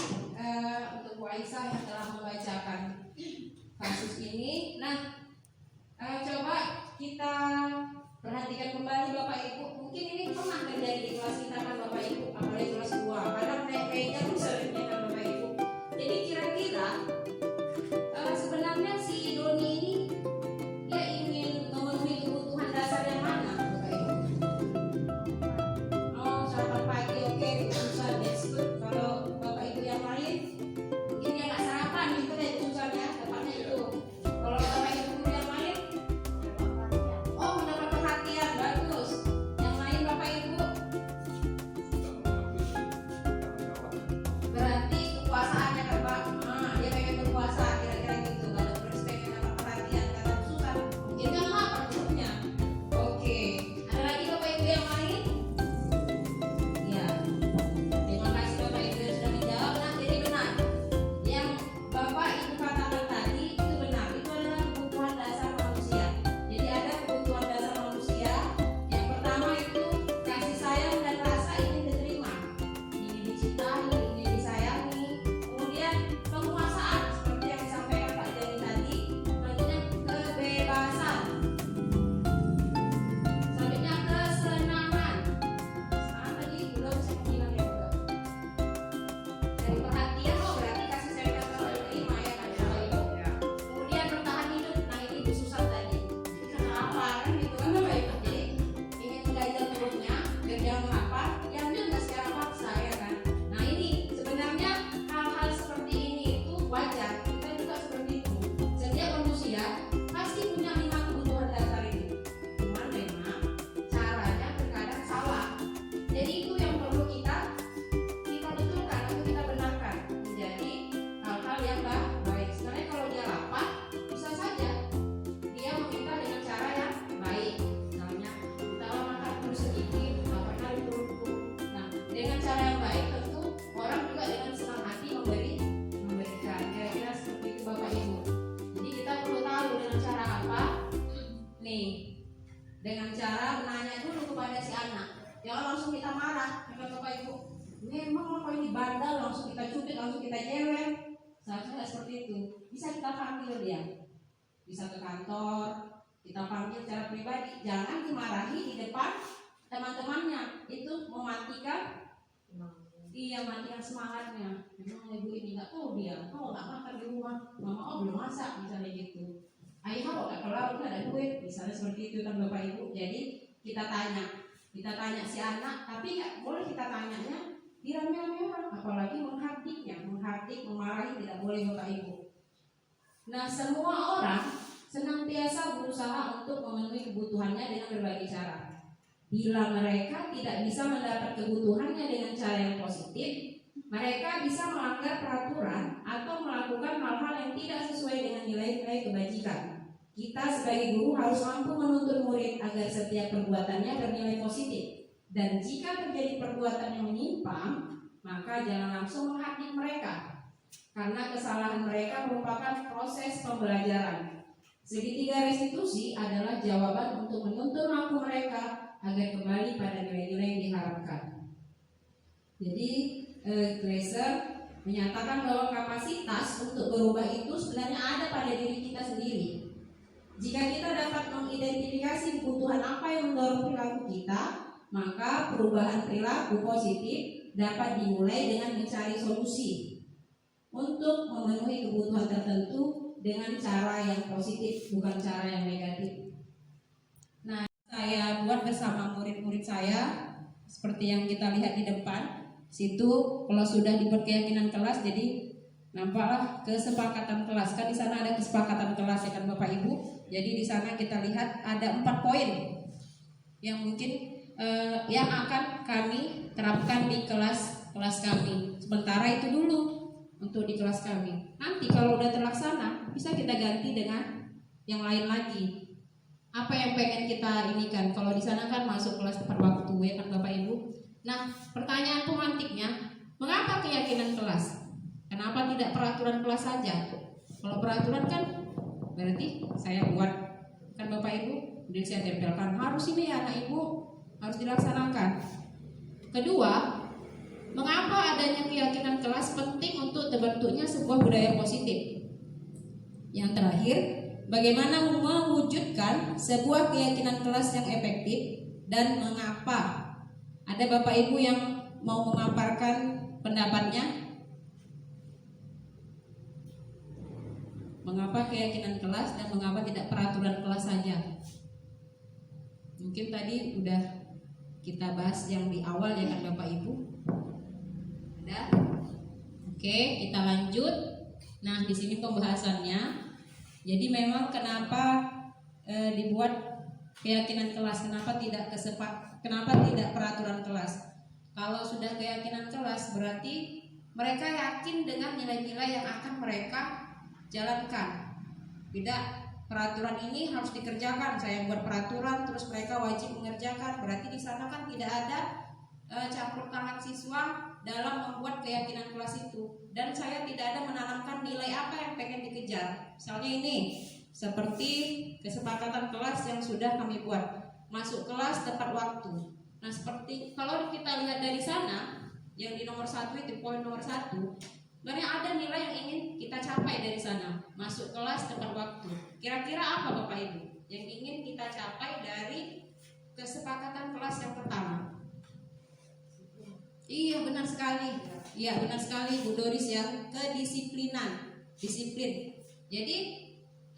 Speaker 10: untuk Bu Aisyah yang telah membacakan kasus ini. Nah, coba kita perhatikan kembali Bapak Ibu. Mungkin ini pernah terjadi di kelas kita kan Bapak Ibu, apalagi kelas 2. Kadang kayaknya tuh seringnya kan Bapak Ibu. Jadi kira-kira sebenarnya si Doni ini dia ingin memenuhi kebutuhan dasar yang mana Bapak Ibu? Oh, sarapan pagi, oke, susah, that's good. Kalau Bapak Ibu yang lain mungkin dia nggak sarapan, itu deh susahnya, tepatnya itu. Kalau Bapak Ibu yang lain, oh mendapat perhatian, bagus. Yang lain Bapak Ibu, berarti kekuasaannya kan Pak, dia pengen berkuasa, kira-kira gitu. Kalau terus pengen dapat perhatian, kata susah, mungkin kan lapar perutnya. Oke, ada lagi Bapak Ibu yang lain? Ya, terima kasih Bapak Ibu yang sudah menjawab. Nah, jadi benar yang Bapak Ibu katakan tadi itu benar. Itu adalah kebutuhan dasar manusia. Jadi ada kebutuhan dasar manusia. Yang pertama itu kasih sayang dan rasa ingin diterima, ingin dicintai, ingin disayangi. Kemudian penguasaan seperti yang disampaikan Pak Jani tadi. Selanjutnya kebebasan. Selanjutnya kesenangan. Sekarang tadi udah bisa bilang ya udah. Dari perhatian, oh berarti kasih sayang dan rasa diterima ya kan Bapak Ibu. Kemudian bertahan hidup. Nah ini Bu Susan tadi. Karena lapar kan gitu kan Bapak Ibu. Jadi ingin menggajal perutnya biar jangan lapar. Yang juga secara paksa ya kan. Nah ini sebenarnya hal-hal seperti ini itu wajar. Kita juga seperti itu. Setiap manusia pasti punya 5 kebutuhan dasar ini. Cuman memang caranya terkadang salah. Jadi itu yang perlu kita betulkan atau kita benarkan menjadi hal-hal yang baik. Sebenarnya kalau dia lapar, bisa saja dia meminta dengan cara yang baik. Misalnya, kita makan dulu sedikit, nggak pernah diperutku. Nah, dengan cara yang baik tentu orang juga dengan senang hati memberikan. Kira-kira seperti itu Bapak Ibu. Jadi kita perlu tahu dengan cara apa. Nih, dengan cara menanya dulu kepada si anak. Jangan langsung kita marah, dengan Bapak Ibu. Memang apa ini bandel, langsung kita cubit, langsung kita jewer. Seharusnya nggak seperti itu. Bisa kita panggil dia, bisa ke kantor, kita panggil secara pribadi. Jangan dimarahi di depan teman-temannya. Itu mematikan, matikan semangatnya. Memang ibu ini nggak tahu dia, nggak makan di rumah, mama belum masak, misalnya gitu. Ayah nggak kelar, nggak ada duit, misalnya seperti itu kan Bapak Ibu. Jadi kita tanya si anak, tapi nggak boleh kita tanyanya dirame-rame orang, apalagi menghardik, memarahi tidak boleh Bapak Ibu. Nah, semua orang senantiasa berusaha untuk memenuhi kebutuhannya dengan berbagai cara. Bila mereka tidak bisa mendapat kebutuhannya dengan cara yang positif, mereka bisa melanggar peraturan atau melakukan hal-hal yang tidak sesuai dengan nilai-nilai kebajikan. Kita sebagai guru harus mampu menuntun murid agar setiap perbuatannya bernilai positif. Dan jika terjadi perbuatan yang menyimpang, maka jangan langsung menghakim mereka, karena kesalahan mereka merupakan proses pembelajaran. Segitiga restitusi adalah jawaban untuk menuntun waktu mereka agar kembali pada nilai-nilai yang diharapkan. Jadi Glaser menyatakan bahwa kapasitas untuk berubah itu sebenarnya ada pada diri kita sendiri. Jika kita dapat mengidentifikasi kebutuhan apa yang mendorong perilaku kita, maka perubahan perilaku positif dapat dimulai dengan mencari solusi untuk memenuhi kebutuhan tertentu dengan cara yang positif, bukan cara yang negatif. Nah, saya buat bersama murid-murid saya seperti yang kita lihat di depan. Situ kalau sudah dibuat keyakinan kelas, jadi nampaklah kesepakatan kelas. Kan di sana ada kesepakatan kelas ya kan Bapak Ibu. Jadi di sana kita lihat ada 4 poin yang mungkin yang akan kami terapkan di kelas kami. Sementara itu dulu untuk di kelas kami. Nanti kalau udah terlaksana bisa kita ganti dengan yang lain lagi. Apa yang pengen kita inikan? Kalau di sana kan masuk kelas tepat waktu ya kan Bapak Ibu. Nah, pertanyaan pemantiknya, mengapa keyakinan kelas? Kenapa tidak peraturan kelas saja? Kalau peraturan kan berarti saya buat kan Bapak Ibu, kemudian saya tempelkan harus ini ya anak Ibu, harus dilaksanakan. Kedua, mengapa adanya keyakinan kelas penting untuk terbentuknya sebuah budaya positif? Yang terakhir, bagaimana mewujudkan sebuah keyakinan kelas yang efektif dan mengapa? Ada Bapak Ibu yang mau memaparkan pendapatnya? Mengapa keyakinan kelas dan mengapa tidak peraturan kelas saja? Mungkin tadi udah kita bahas yang di awal ya kan Bapak Ibu. Ada? Oke, kita lanjut. Nah, di sini pembahasannya. Jadi memang kenapa dibuat keyakinan kelas? Kenapa tidak peraturan kelas? Kalau sudah keyakinan kelas berarti mereka yakin dengan nilai-nilai yang akan mereka jalankan. Tidak, peraturan ini harus dikerjakan. Saya buat peraturan terus mereka wajib mengerjakan. Berarti di sana kan tidak ada campur tangan siswa dalam membuat keyakinan kelas itu. Dan saya tidak ada menanamkan nilai apa yang pengen dikejar. Misalnya ini seperti kesepakatan kelas yang sudah kami buat. Masuk kelas tepat waktu. Nah, seperti kalau kita lihat dari sana, yang di nomor 1 itu poin nomor 1, sebenarnya ada nilai yang ingin kita capai dari sana. Masuk kelas tepat waktu. Kira-kira apa Bapak Ibu yang ingin kita capai dari kesepakatan kelas yang pertama? Iya benar sekali. Iya benar sekali Bu Doris ya, kedisiplinan, disiplin. Jadi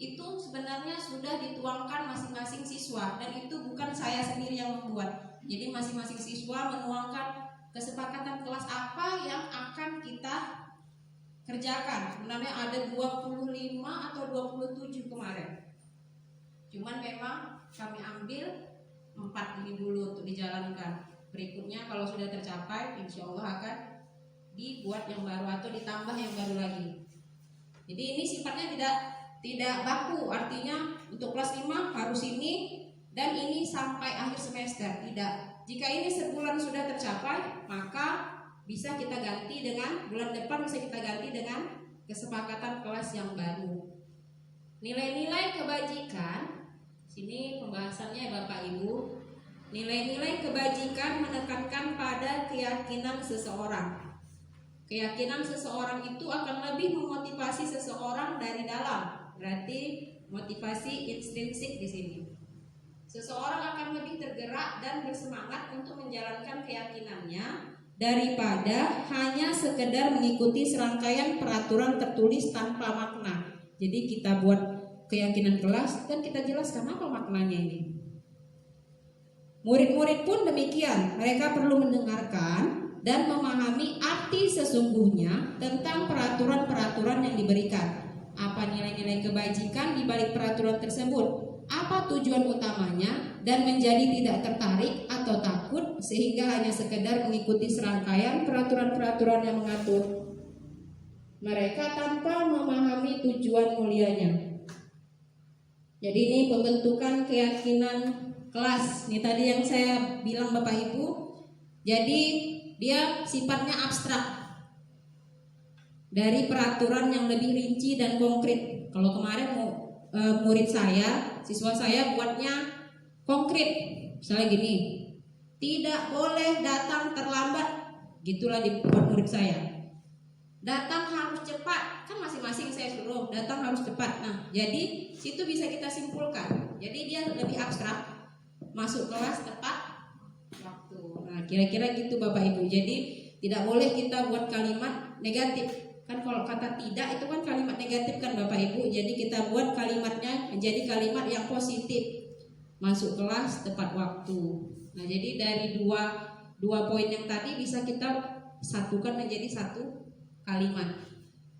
Speaker 10: itu sebenarnya sudah dituangkan masing-masing siswa dan itu bukan saya sendiri yang membuat. Jadi masing-masing siswa menuangkan kesepakatan kelas apa yang akan kita kerjakan. Sebenarnya ada 25 atau 27 kemarin. Cuman memang kami ambil 4 ini dulu untuk dijalankan. Berikutnya kalau sudah tercapai insya Allah akan dibuat yang baru atau ditambah yang baru lagi. Jadi ini sifatnya tidak baku, artinya untuk kelas 5 harus ini dan ini sampai akhir semester. Tidak. Jika ini sebulan sudah tercapai, maka bisa kita ganti dengan bulan depan bisa kita ganti dengan kesepakatan kelas yang baru. Nilai-nilai kebajikan, sini pembahasannya Bapak Ibu. Nilai-nilai kebajikan menekankan pada keyakinan seseorang. Keyakinan seseorang itu akan lebih memotivasi seseorang dari dalam. Berarti motivasi intrinsik di sini. Seseorang akan lebih tergerak dan bersemangat untuk menjalankan keyakinannya daripada hanya sekedar mengikuti serangkaian peraturan tertulis tanpa makna. Jadi kita buat keyakinan kelas dan kita jelaskan apa maknanya ini. Murid-murid pun demikian. Mereka perlu mendengarkan dan memahami arti sesungguhnya tentang peraturan-peraturan yang diberikan. Apa nilai-nilai kebajikan di balik peraturan tersebut? Apa tujuan utamanya dan menjadi tidak tertarik atau takut sehingga hanya sekedar mengikuti serangkaian peraturan-peraturan yang mengatur mereka tanpa memahami tujuan mulianya. Jadi ini pembentukan keyakinan kelas. Ini tadi yang saya bilang Bapak Ibu. Jadi dia sifatnya abstrak dari peraturan yang lebih rinci dan konkret. Kalau kemarin murid saya, siswa saya buatnya konkret. Misalnya gini, tidak boleh datang terlambat. Gitulah dibuat murid saya. Datang harus cepat, kan masing-masing saya suruh datang harus cepat. Nah, jadi situ bisa kita simpulkan. Jadi dia lebih abstrak, masuk kelas tepat waktu. Nah, kira-kira gitu Bapak Ibu. Jadi tidak boleh kita buat kalimat negatif. Kan kalau kata tidak itu kan kalimat negatif kan Bapak Ibu. Jadi kita buat kalimatnya menjadi kalimat yang positif. Masuk kelas tepat waktu. Nah, jadi dari dua poin yang tadi bisa kita satukan menjadi satu kalimat.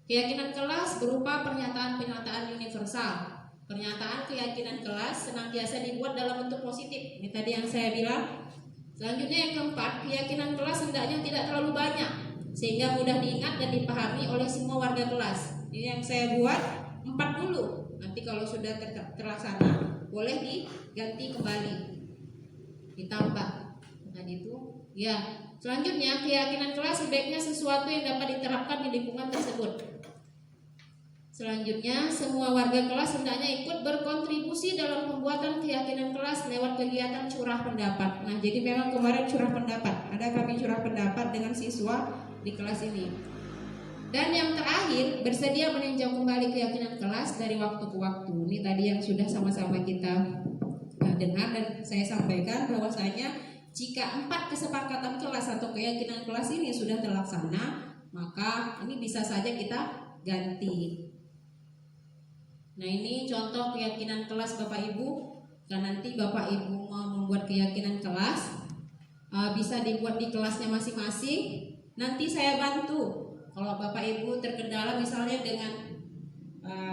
Speaker 10: Keyakinan kelas berupa pernyataan-pernyataan universal. Pernyataan keyakinan kelas senantiasa dibuat dalam bentuk positif. Ini tadi yang saya bilang. Selanjutnya yang keempat, keyakinan kelas hendaknya tidak terlalu banyak sehingga mudah diingat dan dipahami oleh semua warga kelas. Ini yang saya buat 4 dulu. Nanti kalau sudah terlaksana boleh diganti kembali, ditambah. Tadi itu ya. Selanjutnya, keyakinan kelas sebaiknya sesuatu yang dapat diterapkan di lingkungan tersebut. Selanjutnya, semua warga kelas hendaknya ikut berkontribusi dalam pembuatan keyakinan kelas lewat kegiatan curah pendapat. Nah, jadi memang kemarin curah pendapat. Ada kami curah pendapat dengan siswa di kelas ini. Dan yang terakhir, bersedia meninjau kembali keyakinan kelas dari waktu ke waktu. Ini tadi yang sudah sama-sama kita dengar dan saya sampaikan bahwasanya jika 4 kesepakatan kelas atau keyakinan kelas ini sudah terlaksana, maka ini bisa saja kita ganti. Nah, ini contoh keyakinan kelas Bapak Ibu. Dan nanti Bapak Ibu mau membuat keyakinan kelas, bisa dibuat di kelasnya masing-masing. Nanti saya bantu. Kalau Bapak Ibu terkendala misalnya dengan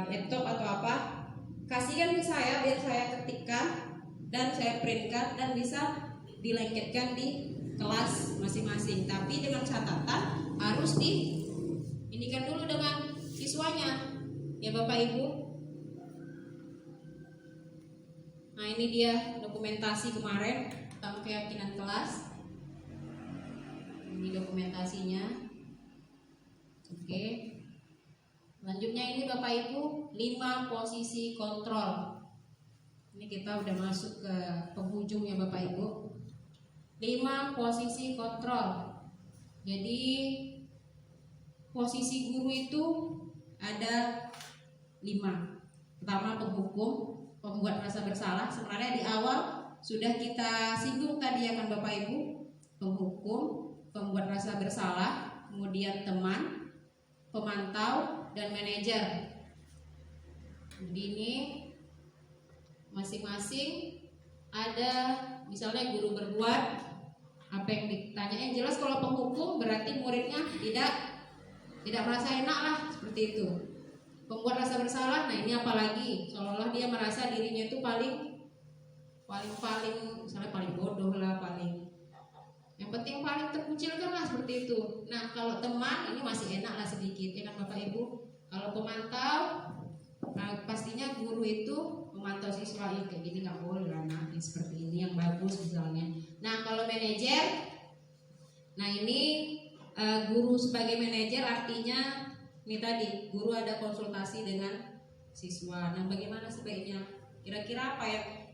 Speaker 10: laptop atau apa, kasihkan ke saya biar saya ketikkan dan saya printkan dan bisa dilengketkan di kelas masing-masing. Tapi dengan catatan harus inikan dulu dengan siswanya, ya Bapak Ibu. Nah, ini dia dokumentasi kemarin tentang keyakinan kelas. Ini dokumentasinya. Oke. Selanjutnya ini Bapak Ibu 5 posisi kontrol. Ini kita udah masuk ke penghujung ya Bapak Ibu. 5 posisi kontrol. Jadi posisi guru itu ada 5. Pertama penghukum, pembuat merasa bersalah. Sebenarnya di awal sudah kita singgung tadi ya kan Bapak Ibu. Penghukum, pembuat merasa bersalah, kemudian teman, pemantau, dan manajer. Jadi ini masing-masing ada, misalnya guru berbuat apa yang ditanya. Yang jelas kalau penghukum berarti muridnya tidak merasa enak lah, seperti itu. Pembuat rasa bersalah, nah ini apalagi seolah-olah dia merasa dirinya itu paling misalnya paling bodoh lah, yang penting paling terkucilkan lah, seperti itu. Nah, kalau teman ini masih enak lah sedikit, enak Bapak Ibu. Kalau pemantau, nah pastinya guru itu memantau siswa ini kayak gini nggak boleh lah, nah seperti ini yang bagus misalnya. Nah, kalau manajer, nah ini guru sebagai manajer artinya ini tadi guru ada konsultasi dengan siswa. Nah, bagaimana sebaiknya? Kira-kira apa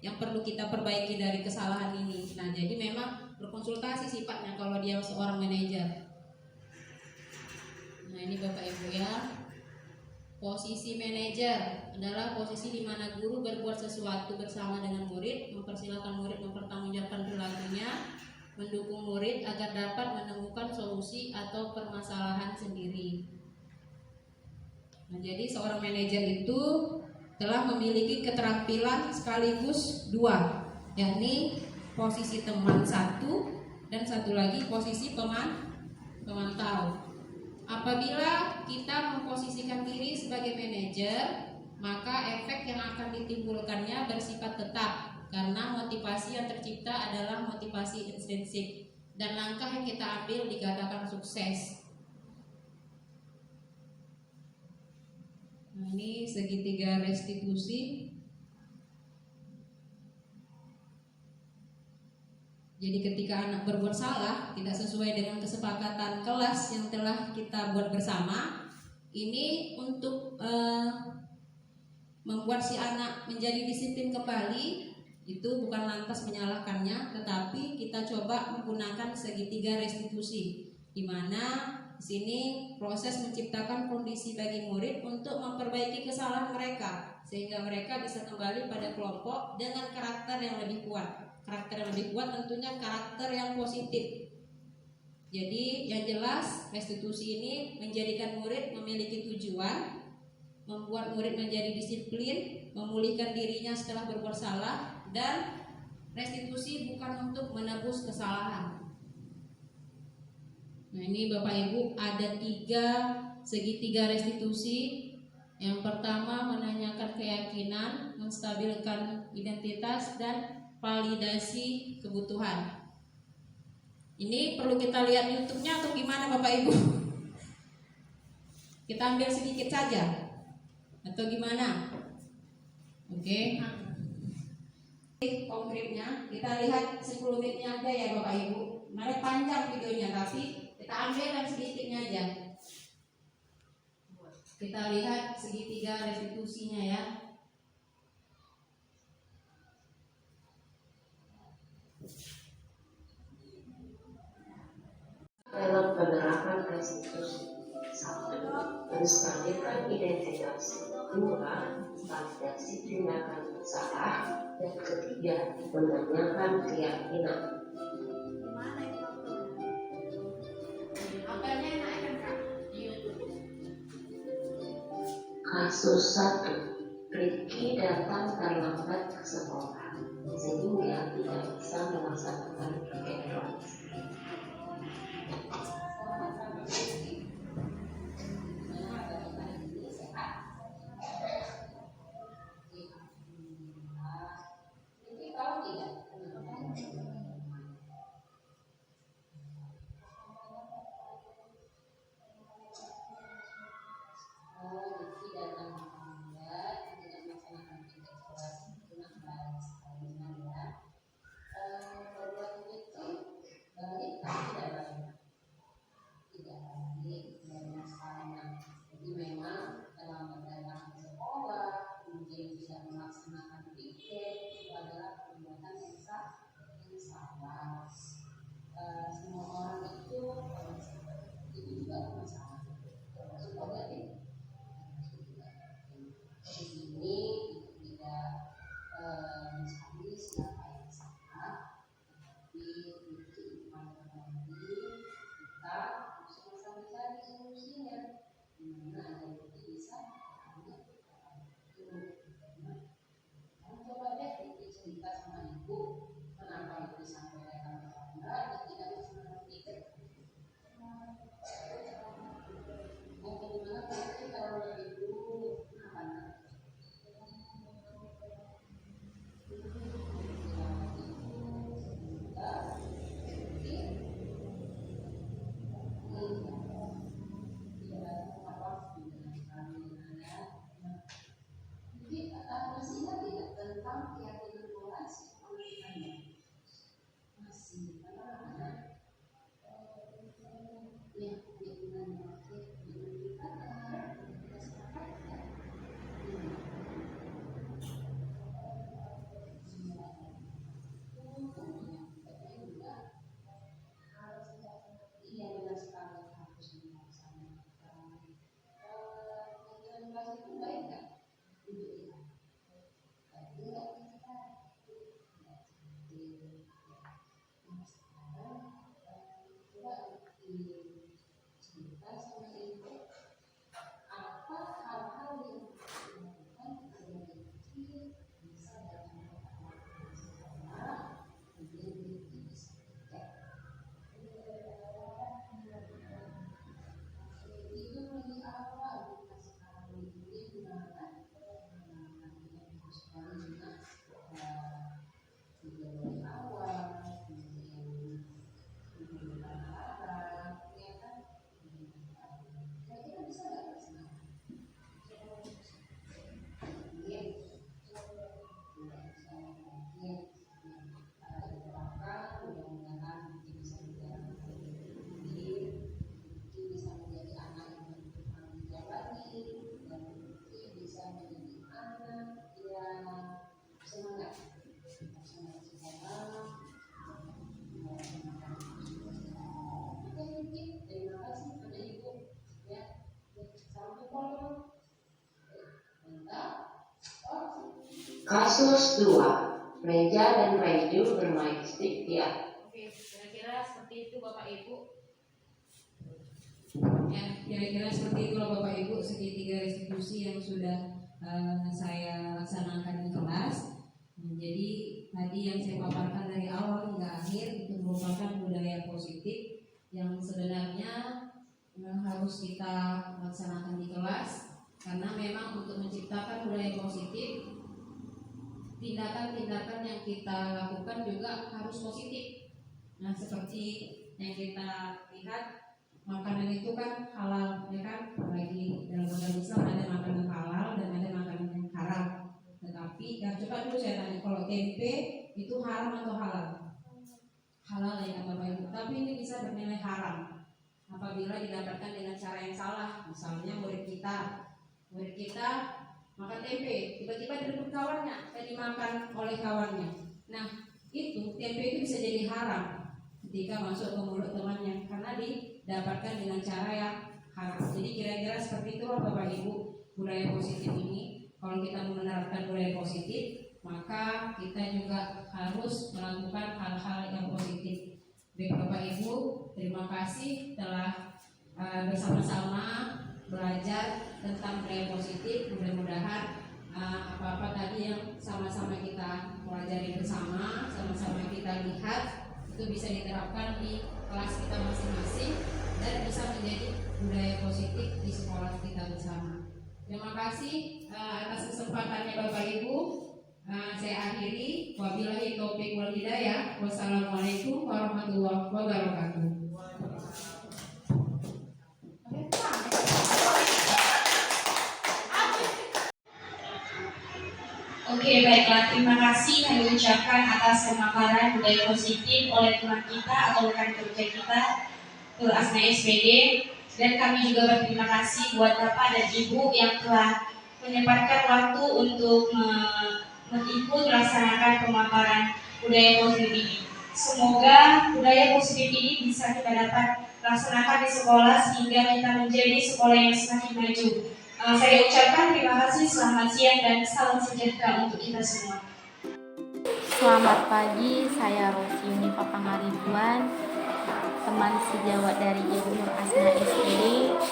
Speaker 10: yang perlu kita perbaiki dari kesalahan ini? Nah, jadi memang berkonsultasi sifatnya kalau dia seorang manajer. Nah, ini Bapak Ibu ya. Posisi manajer adalah posisi di mana guru berbuat sesuatu bersama dengan murid, mempersilahkan murid mempertanggungjawabkan perilakunya, mendukung murid agar dapat menemukan solusi atau permasalahan sendiri. Nah, jadi seorang manajer itu telah memiliki keterampilan sekaligus 2, yakni posisi teman 1 dan satu lagi posisi pemantau. Apabila kita memposisikan diri sebagai manajer, maka efek yang akan ditimbulkannya bersifat tetap karena motivasi yang tercipta adalah motivasi intrinsik dan langkah yang kita ambil dikatakan sukses. Nah, ini segitiga restitusi.
Speaker 7: Jadi ketika anak berbuat salah tidak sesuai dengan kesepakatan kelas yang telah kita buat bersama, ini untuk membuat si anak menjadi disiplin kembali, itu bukan lantas menyalahkannya, tetapi kita coba menggunakan segitiga restitusi, di mana di sini proses menciptakan kondisi bagi murid untuk memperbaiki kesalahan mereka, sehingga mereka bisa kembali pada kelompok dengan karakter yang lebih kuat. Karakter yang lebih kuat tentunya karakter yang positif. Jadi yang jelas restitusi ini menjadikan murid memiliki tujuan, membuat murid menjadi disiplin, memulihkan dirinya setelah berbuat salah, dan restitusi bukan untuk menebus kesalahan. Nah ini Bapak Ibu ada 3 segitiga restitusi. Yang pertama menanyakan keyakinan, menstabilkan identitas, dan validasi kebutuhan. Ini perlu kita lihat YouTube-nya atau gimana Bapak Ibu? Kita ambil sedikit saja atau gimana? Oke. Konkretnya kita lihat 10 menitnya aja ya Bapak Ibu. Mereka panjang videonya tapi kita ambil yang sedikitnya aja. Kita lihat segitiga restitusinya ya.
Speaker 1: Dalam penerapan restitusi, 1. Menstabilkan identitas, 2. Validasi tindakan salah, dan 3. Menanyakan keyakinan. Kasus 1. Rifki datang terlambat ke sekolah sehingga tidak bisa melaksanakan evaluasi. Kasus 2. Reja dan Raiju bermain stick ya.
Speaker 10: Oke, kira-kira seperti itu Bapak Ibu.
Speaker 7: Ya, kira-kira seperti itulah Bapak Ibu segitiga restitusi yang sudah saya laksanakan di kelas. Jadi tadi yang saya paparkan dari awal hingga akhir itu merupakan budaya positif yang sebenarnya harus kita laksanakan di kelas, karena memang untuk menciptakan budaya positif, tindakan-tindakan yang kita lakukan juga harus positif. Nah, seperti yang kita lihat, makanan itu kan halal, ya kan? Apalagi dalam agama Islam ada makanan halal dan ada makanan yang haram. Tetapi, coba dulu saya tanya, kalau tempe itu haram atau halal? Halal ya Bapak Ibu, tapi ini bisa bernilai haram apabila didapatkan dengan cara yang salah. Misalnya murid kita makan tempe, tiba-tiba direbut kawannya dan dimakan oleh kawannya. Nah, itu tempe itu bisa jadi haram ketika masuk ke mulut temannya karena didapatkan dengan cara yang haram. Jadi kira-kira seperti itu Bapak Ibu budaya positif ini. Kalau kita menerapkan budaya positif, maka kita juga harus melakukan hal-hal yang positif. Baik Bapak Ibu, terima kasih telah bersama-sama belajar tentang budaya positif. Mudah-mudahan apa-apa tadi yang sama-sama kita pelajari bersama, sama-sama kita lihat, itu bisa diterapkan di kelas kita masing-masing dan bisa menjadi budaya positif di sekolah kita bersama. Terima kasih atas kesempatannya Bapak Ibu. Saya akhiri. Wabillahi taufiq wal hidayah. Wassalamualaikum warahmatullahi wabarakatuh.
Speaker 5: Oke, baiklah. Terima kasih kami ucapkan atas pemaparan budaya positif oleh teman kita atau rekan kerja kita, Asna SPD. Dan kami juga berterima kasih buat Bapak dan Ibu yang telah menyempatkan waktu untuk mengikut melaksanakan pemaparan budaya positif ini. Semoga budaya positif ini bisa kita dapat laksanakan di sekolah sehingga kita menjadi sekolah yang semakin maju. Saya ucapkan terima kasih, selamat siang dan salam sejahtera untuk kita semua.
Speaker 11: Selamat pagi, saya Rosi Unifa Pangaribuan, teman sejawat dari Ibu Nur Asna SPD.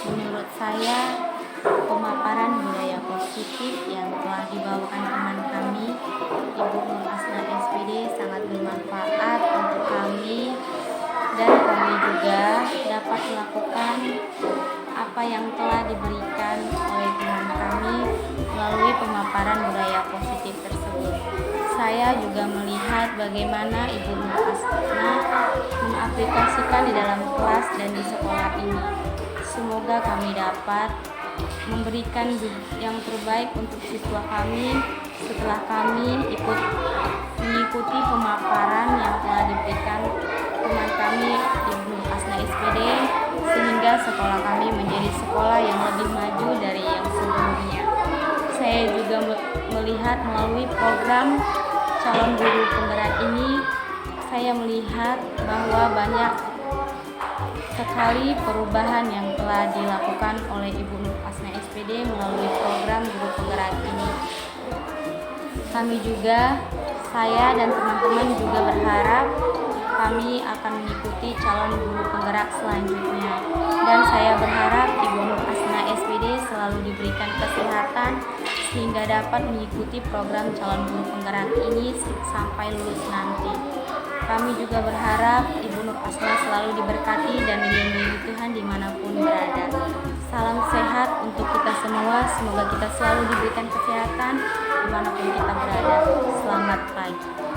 Speaker 11: Menurut saya, pemaparan budaya positif yang telah dibawakan teman kami, Ibu Nur Asna SPD, sangat bermanfaat untuk kami dan kami juga dapat melakukan apa yang telah diberikan oleh teman kami melalui pemaparan budaya positif tersebut. Saya juga melihat bagaimana Ibu Nur Asna mengaplikasikan di dalam kelas dan di sekolah ini. Semoga kami dapat memberikan yang terbaik untuk siswa kami setelah kami mengikuti pemaparan yang telah diberikan teman kami Ibu Nur Asna SPD, sehingga sekolah kami menjadi sekolah yang lebih maju dari yang sebelumnya. Saya juga melihat melalui program calon guru penggerak ini, saya melihat bahwa banyak sekali perubahan yang telah dilakukan oleh Ibu Nur Asna SPD melalui program guru penggerak ini. Kami juga, saya dan teman-teman juga berharap kami akan mengikuti calon guru penggerak selanjutnya. Dan saya berharap Ibu Nur Asna SPD selalu diberikan kesehatan sehingga dapat mengikuti program calon guru penggerak ini sampai lulus nanti. Kami juga berharap Ibu Nur Asna selalu diberkati dan dilindungi Tuhan dimanapun berada. Salam sehat untuk kita semua, semoga kita selalu diberikan kesehatan dimanapun kita berada. Selamat pagi.